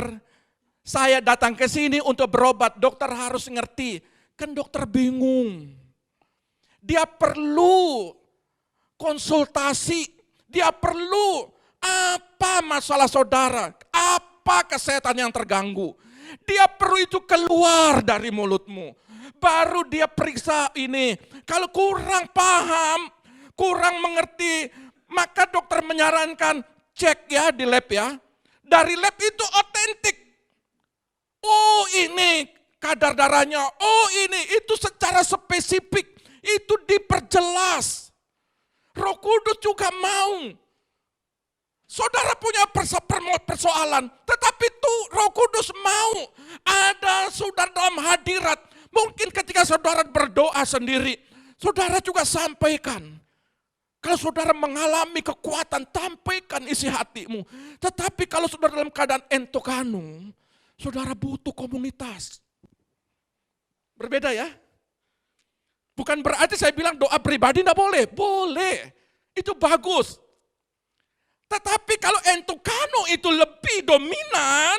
saya datang ke sini untuk berobat, dokter harus ngerti. Kan dokter bingung. Dia perlu konsultasi, dia perlu apa masalah saudara, apa kesehatan yang terganggu. Dia perlu itu keluar dari mulutmu. Baru dia periksa ini. Kalau kurang paham, kurang mengerti, maka dokter menyarankan cek ya di lab ya. Dari lab itu otentik. Oh ini kadar darahnya, oh ini, itu secara spesifik, itu diperjelas. Roh Kudus juga mau. Saudara punya persoalan, tetapi tuh Roh Kudus mau. Ada saudara dalam hadirat, mungkin ketika saudara berdoa sendiri, saudara juga sampaikan. Kalau saudara mengalami kekuatan, sampaikan isi hatimu. Tetapi kalau saudara dalam keadaan entokanu, saudara butuh komunitas. Berbeda ya. Bukan berarti saya bilang doa pribadi tidak boleh. Boleh. Itu bagus. Tetapi kalau entokanu itu lebih dominan,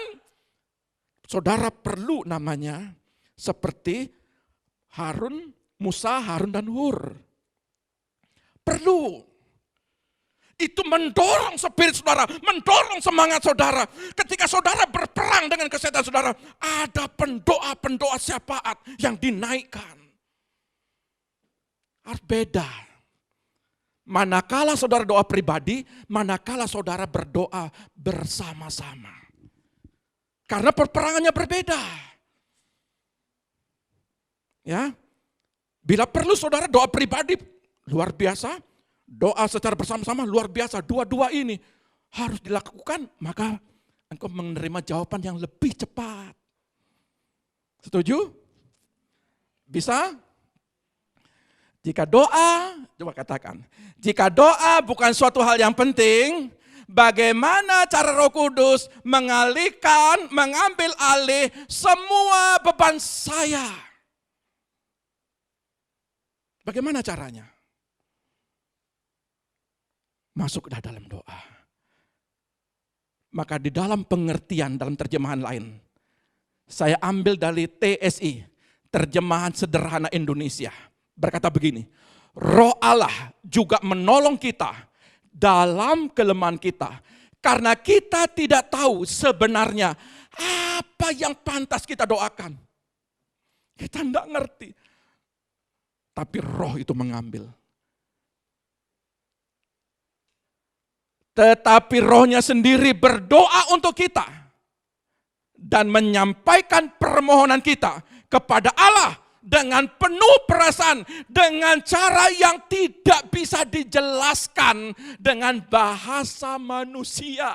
saudara perlu namanya seperti Harun, Musa, Harun dan Hur. Perlu. Itu mendorong spirit saudara, mendorong semangat saudara. Ketika saudara berperang dengan kesehatan saudara, ada pendoa-pendoa syafaat yang dinaikkan. Harus beda. Manakala saudara doa pribadi, manakala saudara berdoa bersama-sama. Karena peperangannya berbeda. Ya. Bila perlu saudara doa pribadi luar biasa, doa secara bersama-sama luar biasa. Dua-dua ini harus dilakukan, maka engkau menerima jawaban yang lebih cepat. Setuju? Bisa? Jika doa, coba katakan, jika doa bukan suatu hal yang penting, bagaimana cara Roh Kudus mengalihkan, mengambil alih semua beban saya? Bagaimana caranya? Masuk ke dalam doa. Maka di dalam pengertian, dalam terjemahan lain, saya ambil dari TSI, terjemahan sederhana Indonesia, berkata begini, Roh Allah juga menolong kita dalam kelemahan kita, karena kita tidak tahu sebenarnya apa yang pantas kita doakan. Kita tidak ngerti, tapi Roh itu mengambil. Tetapi Rohnya sendiri berdoa untuk kita dan menyampaikan permohonan kita kepada Allah dengan penuh perasaan, dengan cara yang tidak bisa dijelaskan dengan bahasa manusia.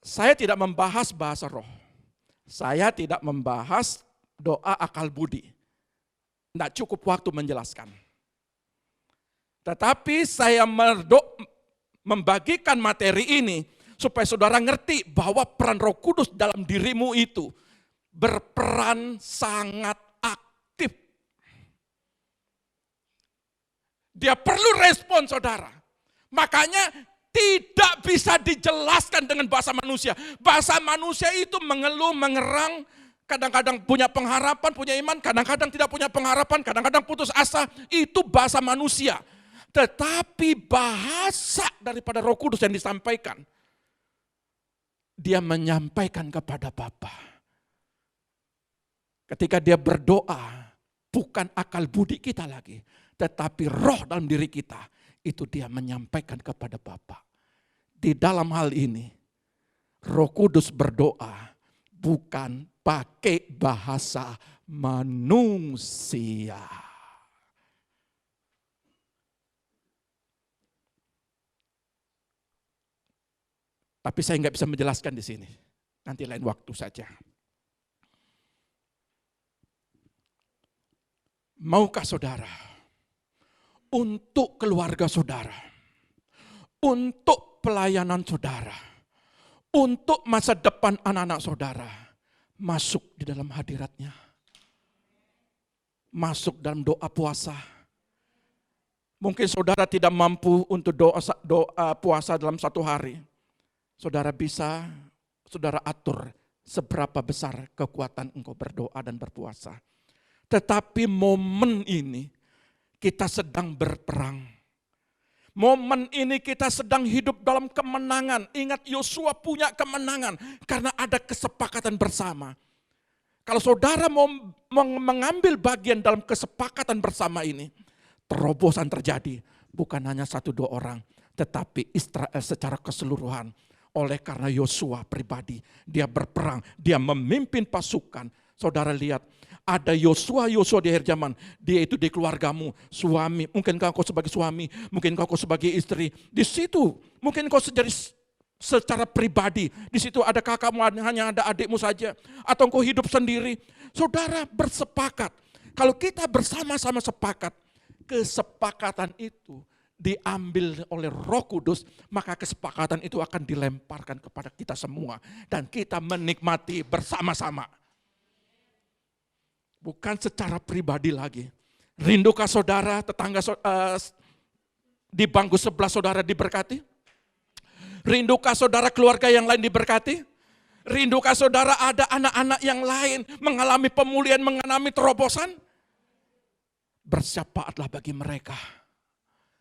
Saya tidak membahas bahasa roh. Saya tidak membahas doa akal budi. Tidak cukup waktu menjelaskan. Tetapi saya membagikan materi ini supaya saudara ngerti bahwa peran Roh Kudus dalam dirimu itu berperan sangat aktif. Dia perlu respon saudara. Makanya tidak bisa dijelaskan dengan bahasa manusia. Bahasa manusia itu mengeluh, mengerang, kadang-kadang punya pengharapan, punya iman, kadang-kadang tidak punya pengharapan, kadang-kadang putus asa. Itu bahasa manusia. Tetapi bahasa daripada Roh Kudus yang disampaikan, dia menyampaikan kepada Bapa. Ketika dia berdoa, bukan akal budi kita lagi, tetapi roh dalam diri kita, itu dia menyampaikan kepada Bapa. Di dalam hal ini, Roh Kudus berdoa bukan pakai bahasa manusia. Tapi saya nggak bisa menjelaskan di sini. Nanti lain waktu saja. Maukah saudara untuk keluarga saudara, untuk pelayanan saudara, untuk masa depan anak-anak saudara masuk di dalam hadiratnya? Masuk dalam doa puasa, Mungkin saudara tidak mampu untuk doa puasa dalam satu hari. Saudara atur seberapa besar kekuatan engkau berdoa dan berpuasa. Tetapi momen ini kita sedang berperang. Momen ini kita sedang hidup dalam kemenangan. Ingat, Yosua punya kemenangan karena ada kesepakatan bersama. Kalau saudara mau mengambil bagian dalam kesepakatan bersama ini, terobosan terjadi. Bukan hanya 1-2 orang, tetapi Israel secara keseluruhan. Oleh karena Yosua pribadi, dia berperang, dia memimpin pasukan. Saudara lihat, ada Yosua di akhir zaman. Dia itu di keluargamu, suami. Mungkin kau sebagai suami, mungkin kau sebagai istri. Di situ, mungkin kau secara pribadi. Di situ ada kakakmu, hanya ada adikmu saja. Atau kau hidup sendiri. Saudara bersepakat. Kalau kita bersama-sama sepakat, kesepakatan itu diambil oleh Roh Kudus, maka kesepakatan itu akan dilemparkan kepada kita semua. Dan kita menikmati bersama-sama. Bukan secara pribadi lagi. Rindukah saudara, tetangga di bangku sebelah saudara diberkati? Rindukah saudara keluarga yang lain diberkati? Rindukah saudara ada anak-anak yang lain mengalami pemulihan, mengalami terobosan? Bersyafaatlah bagi mereka.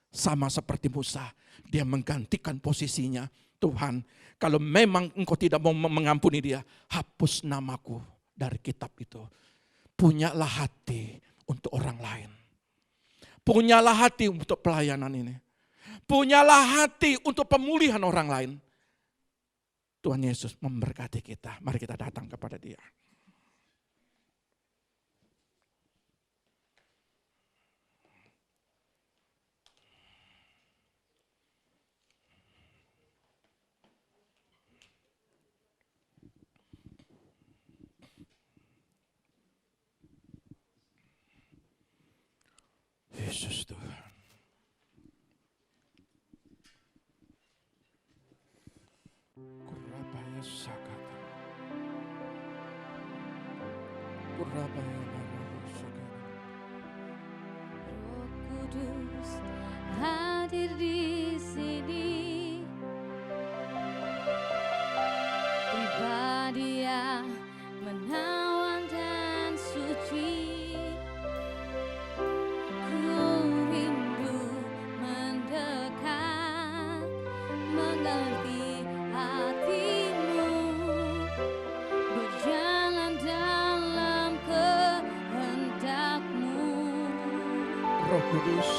Sama seperti Musa, dia menggantikan posisinya. Tuhan, kalau memang engkau tidak mau mengampuni dia, hapus namaku dari kitab itu. Punyalah hati untuk orang lain. Punyalah hati untuk pelayanan ini. Punyalah hati untuk pemulihan orang lain. Tuhan Yesus memberkati kita. Mari kita datang kepada Dia. Yesus Tuhan. Kurabaya sakata. Kurabaya sakata. Roh Kudus hadir di sini. Pribadi yang menawan dan suci. Roh Kudus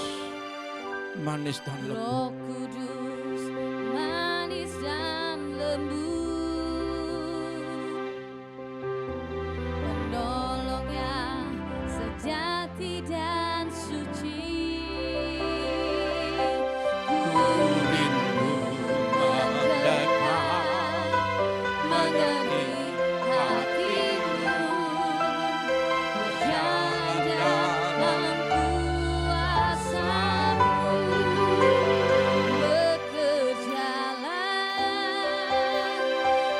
manis dan lembut. Roh Kudus manis dan lembut, penolong yang sejati dan suci. Ku rindu mendekat, mengerti hatimu, berjalan dalam kuasa-Mu, bekerjalah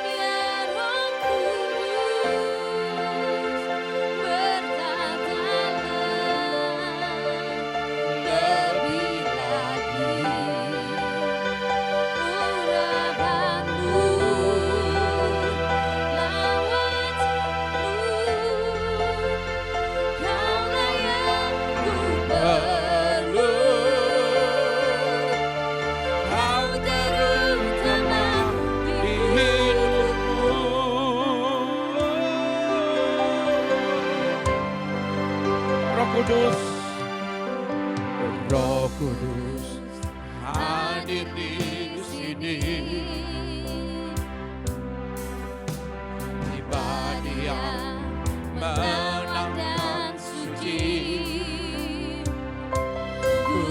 ya Roh Kudus, berkatalah lebih lagi, urapanmu, lawatmu, Kaulah yang ku perlu, Kau terutama di hidupku. Roh Kudus, Roh Kudus hadir di sini. Pribadi yang menang dan suci. Ku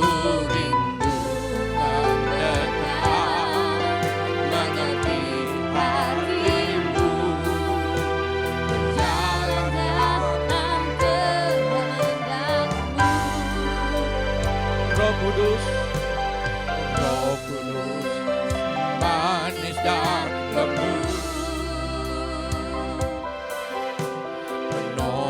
rindu mendekat, mengerti hatimu, berjalan dalam kehendakmu. Roh Kudus, Roh Kudus manis dan lembut, penolong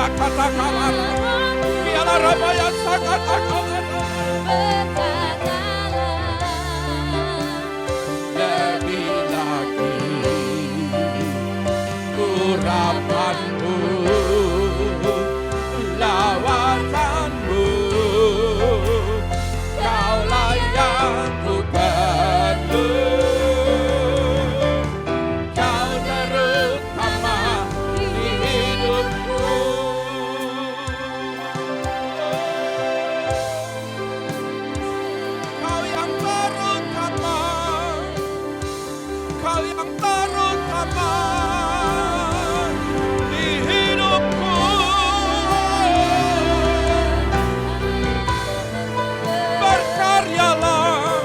sakatakalara. Biarlah rabaya sakatakalara. Lebih lagi urapanmu, lawatanmu, kaulah yang ku perlu. Kau terutama di hidupku. Kau yang terutama, kau yang terutama di hidupku. Berkaryalah,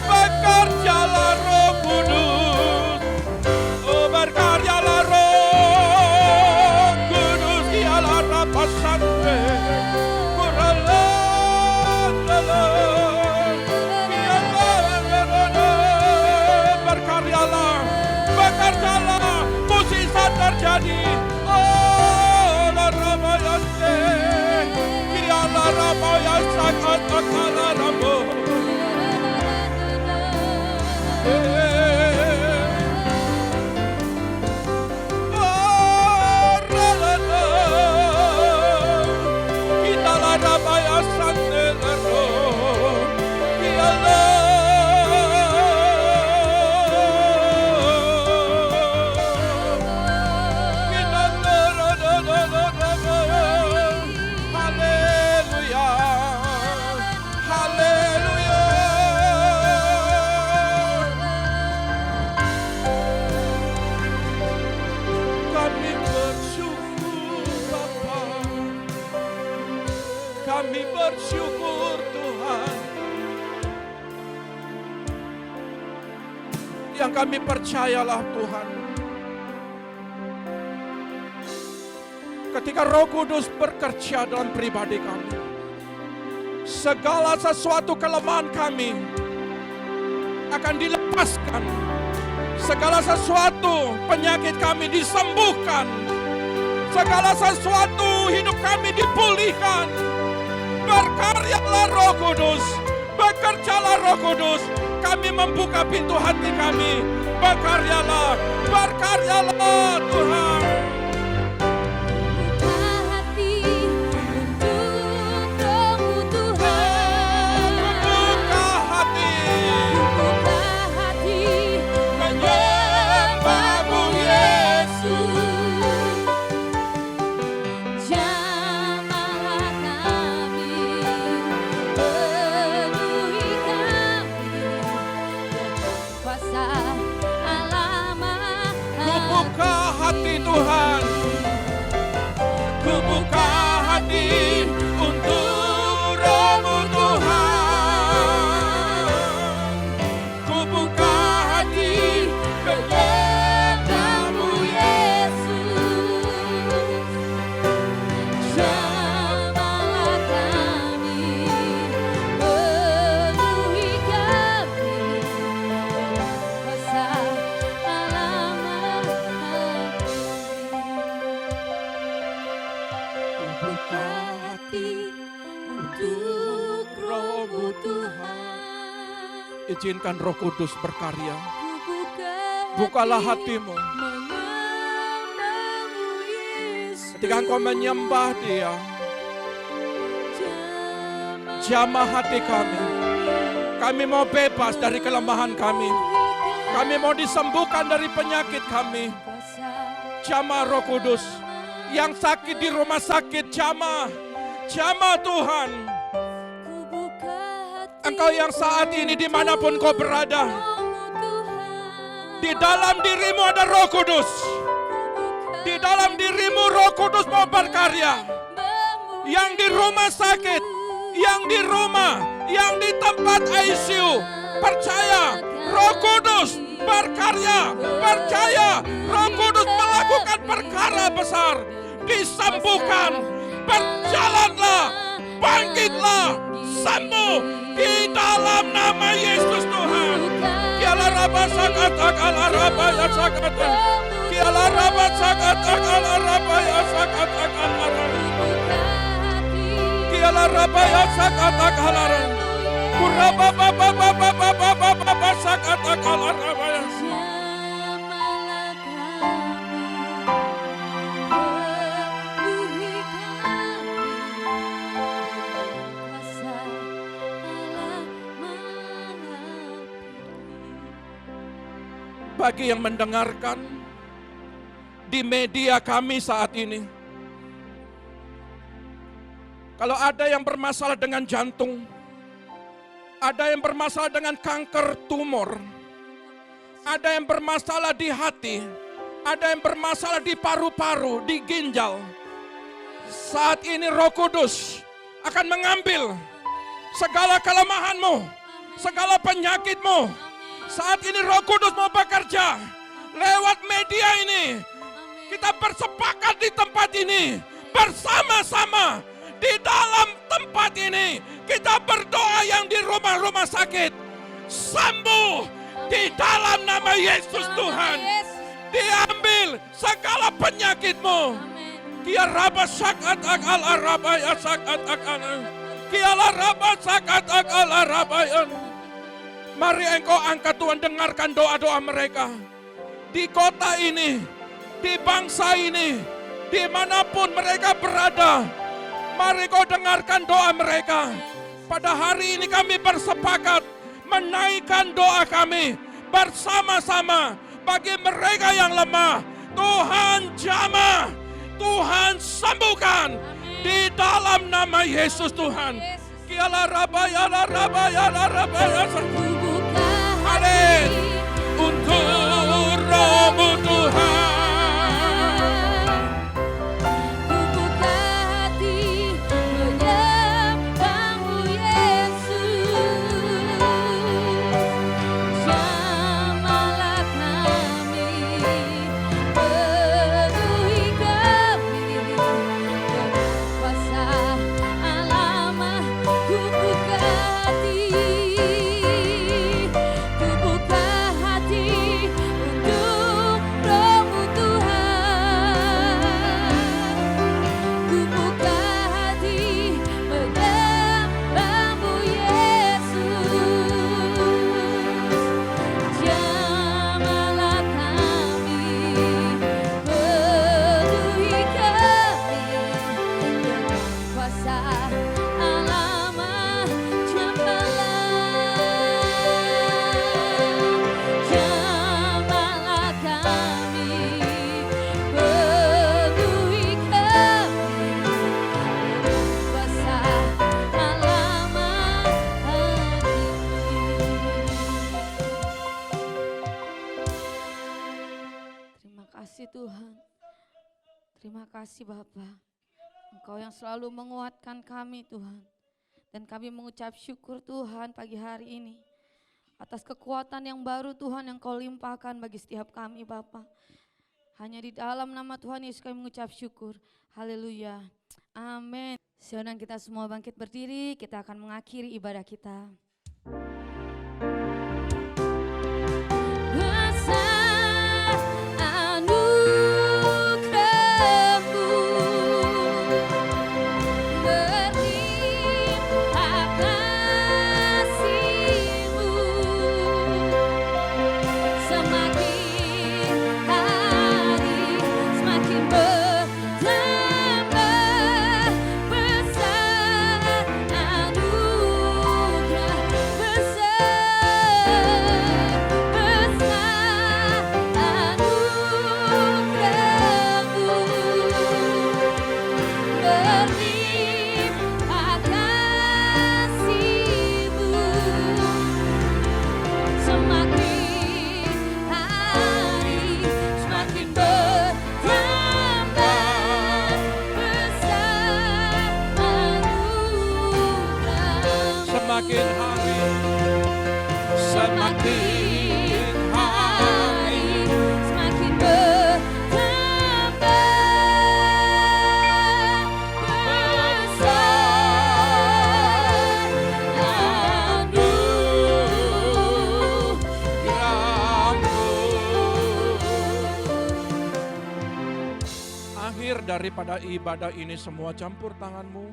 bekerjalah Roh Kudus. Oh, berkaryalah Roh Kudus, dialah rapasante. Berkaryalah, bekerjalah, mukjizat terjadi. Oh, la rabayase, dialah rabayasa kata-kata rabu. Kami bersyukur Bapa, kami bersyukur Tuhan, yang kami percayalah Tuhan, ketika Roh Kudus bekerja dalam pribadi kami, segala sesuatu kelemahan kami akan dilepaskan. Segala sesuatu penyakit kami disembuhkan. Segala sesuatu hidup kami dipulihkan. Berkaryalah Roh Kudus, bekerjalah Roh Kudus. Kami membuka pintu hati kami. Berkaryalah, berkaryalah Tuhan. Tuhan, ku buka hati untuk Roh-Mu Tuhan. Ku buka hati kepadamu Yesus. Jamahlah kami, penuhi kami kuasa untuk Roh-Mu Tuhan. Izinkan Roh Kudus berkarya. Bukalah hatimu. Ketika engkau menyembah Dia, jamah hati kami. Kami mau bebas dari kelemahan kami. Kami mau disembuhkan dari penyakit kami. Jamah Roh Kudus. Yang sakit di rumah sakit, jamah Tuhan. Engkau yang saat ini dimanapun kau berada, di dalam dirimu ada Roh Kudus. Di dalam dirimu Roh Kudus mau berkarya. Yang di rumah sakit, yang di rumah, yang di tempat ICU, percaya Roh Kudus berkarya. Percaya Roh Kudus melakukan perkara besar. Disembuhkan, berjalanlah, bangkitlah, sembuh di dalam nama Yesus Tuhan. Kiala raba sakata kala raba ya sakata. Kiala raba sakat akala raba ya sakat akala raba. Kiala raba ya sakat akala raba. Kuraba baba baba baba baba sakat akala raba ya. Bagi yang mendengarkan di media kami saat ini, kalau ada yang bermasalah dengan jantung, ada yang bermasalah dengan kanker tumor, ada yang bermasalah di hati, ada yang bermasalah di paru-paru, di ginjal, saat ini Roh Kudus akan mengambil segala kelemahanmu, segala penyakitmu. Saat ini Roh Kudus mau bekerja lewat media ini. Kita bersepakat di tempat ini bersama-sama di dalam tempat ini. Kita berdoa yang di rumah-rumah sakit, sembuh di dalam nama Yesus Tuhan. Diambil segala penyakitmu. Kia raba sakat akal araba ya sakat akal. Kia raba sakat akal araba ya. Mari engkau angkat Tuhan, dengarkan doa-doa mereka. Di kota ini, di bangsa ini, dimanapun mereka berada. Mari kau dengarkan doa mereka. Pada hari ini kami bersepakat menaikkan doa kami bersama-sama bagi mereka yang lemah. Tuhan jamah, Tuhan sembuhkan di dalam nama Yesus Tuhan. Kiala rabaya la rabaya la rabaya. Amin. Untuk Roh-Mu Tuhan. Ku buka hati menyembah-Mu Yesus. Jamahlah kami, penuhi kami dengan kuasa alamah. Ku buka hati. Tuhan, terima kasih Bapa, Engkau yang selalu menguatkan kami Tuhan. Dan kami mengucap syukur Tuhan pagi hari ini atas kekuatan yang baru Tuhan yang Kau limpahkan bagi setiap kami Bapa. Hanya di dalam nama Tuhan Yesus kami mengucap syukur. Haleluya. Amin. Sekarang kita semua bangkit berdiri, kita akan mengakhiri ibadah kita. daripada ibadah ini semua campur tangan-Mu.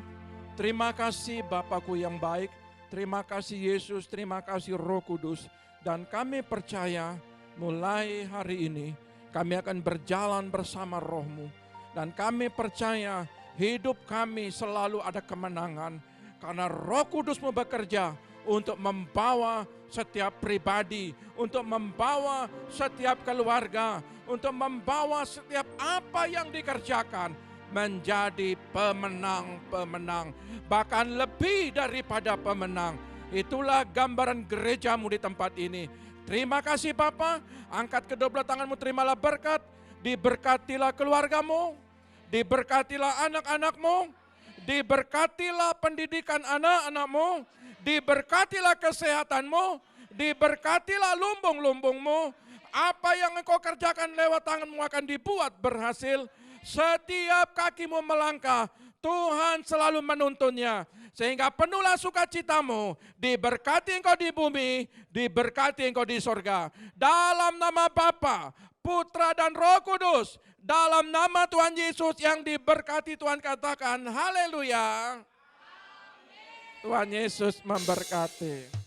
Terima kasih Bapakku yang baik, terima kasih Yesus, terima kasih Roh Kudus. Dan kami percaya mulai hari ini kami akan berjalan bersama Roh-Mu. Dan kami percaya hidup kami selalu ada kemenangan. Karena Roh Kudus-Mu bekerja untuk membawa setiap pribadi, untuk membawa setiap keluarga, untuk membawa setiap apa yang dikerjakan menjadi pemenang-pemenang, bahkan lebih daripada pemenang. Itulah gambaran gerejamu di tempat ini. Terima kasih Bapa, angkat kedua belah tanganmu, terimalah berkat, diberkatilah keluargamu, diberkatilah anak-anakmu, diberkatilah pendidikan anak-anakmu, diberkatilah kesehatanmu, diberkatilah lumbung-lumbungmu. Apa yang engkau kerjakan lewat tanganmu akan dibuat berhasil. Setiap kakimu melangkah, Tuhan selalu menuntunnya. Sehingga penuhlah sukacitamu, diberkati engkau di bumi, diberkati engkau di sorga. Dalam nama Bapa, Putra dan Roh Kudus, dalam nama Tuhan Yesus yang diberkati, Tuhan katakan haleluya. Tuhan Yesus memberkati.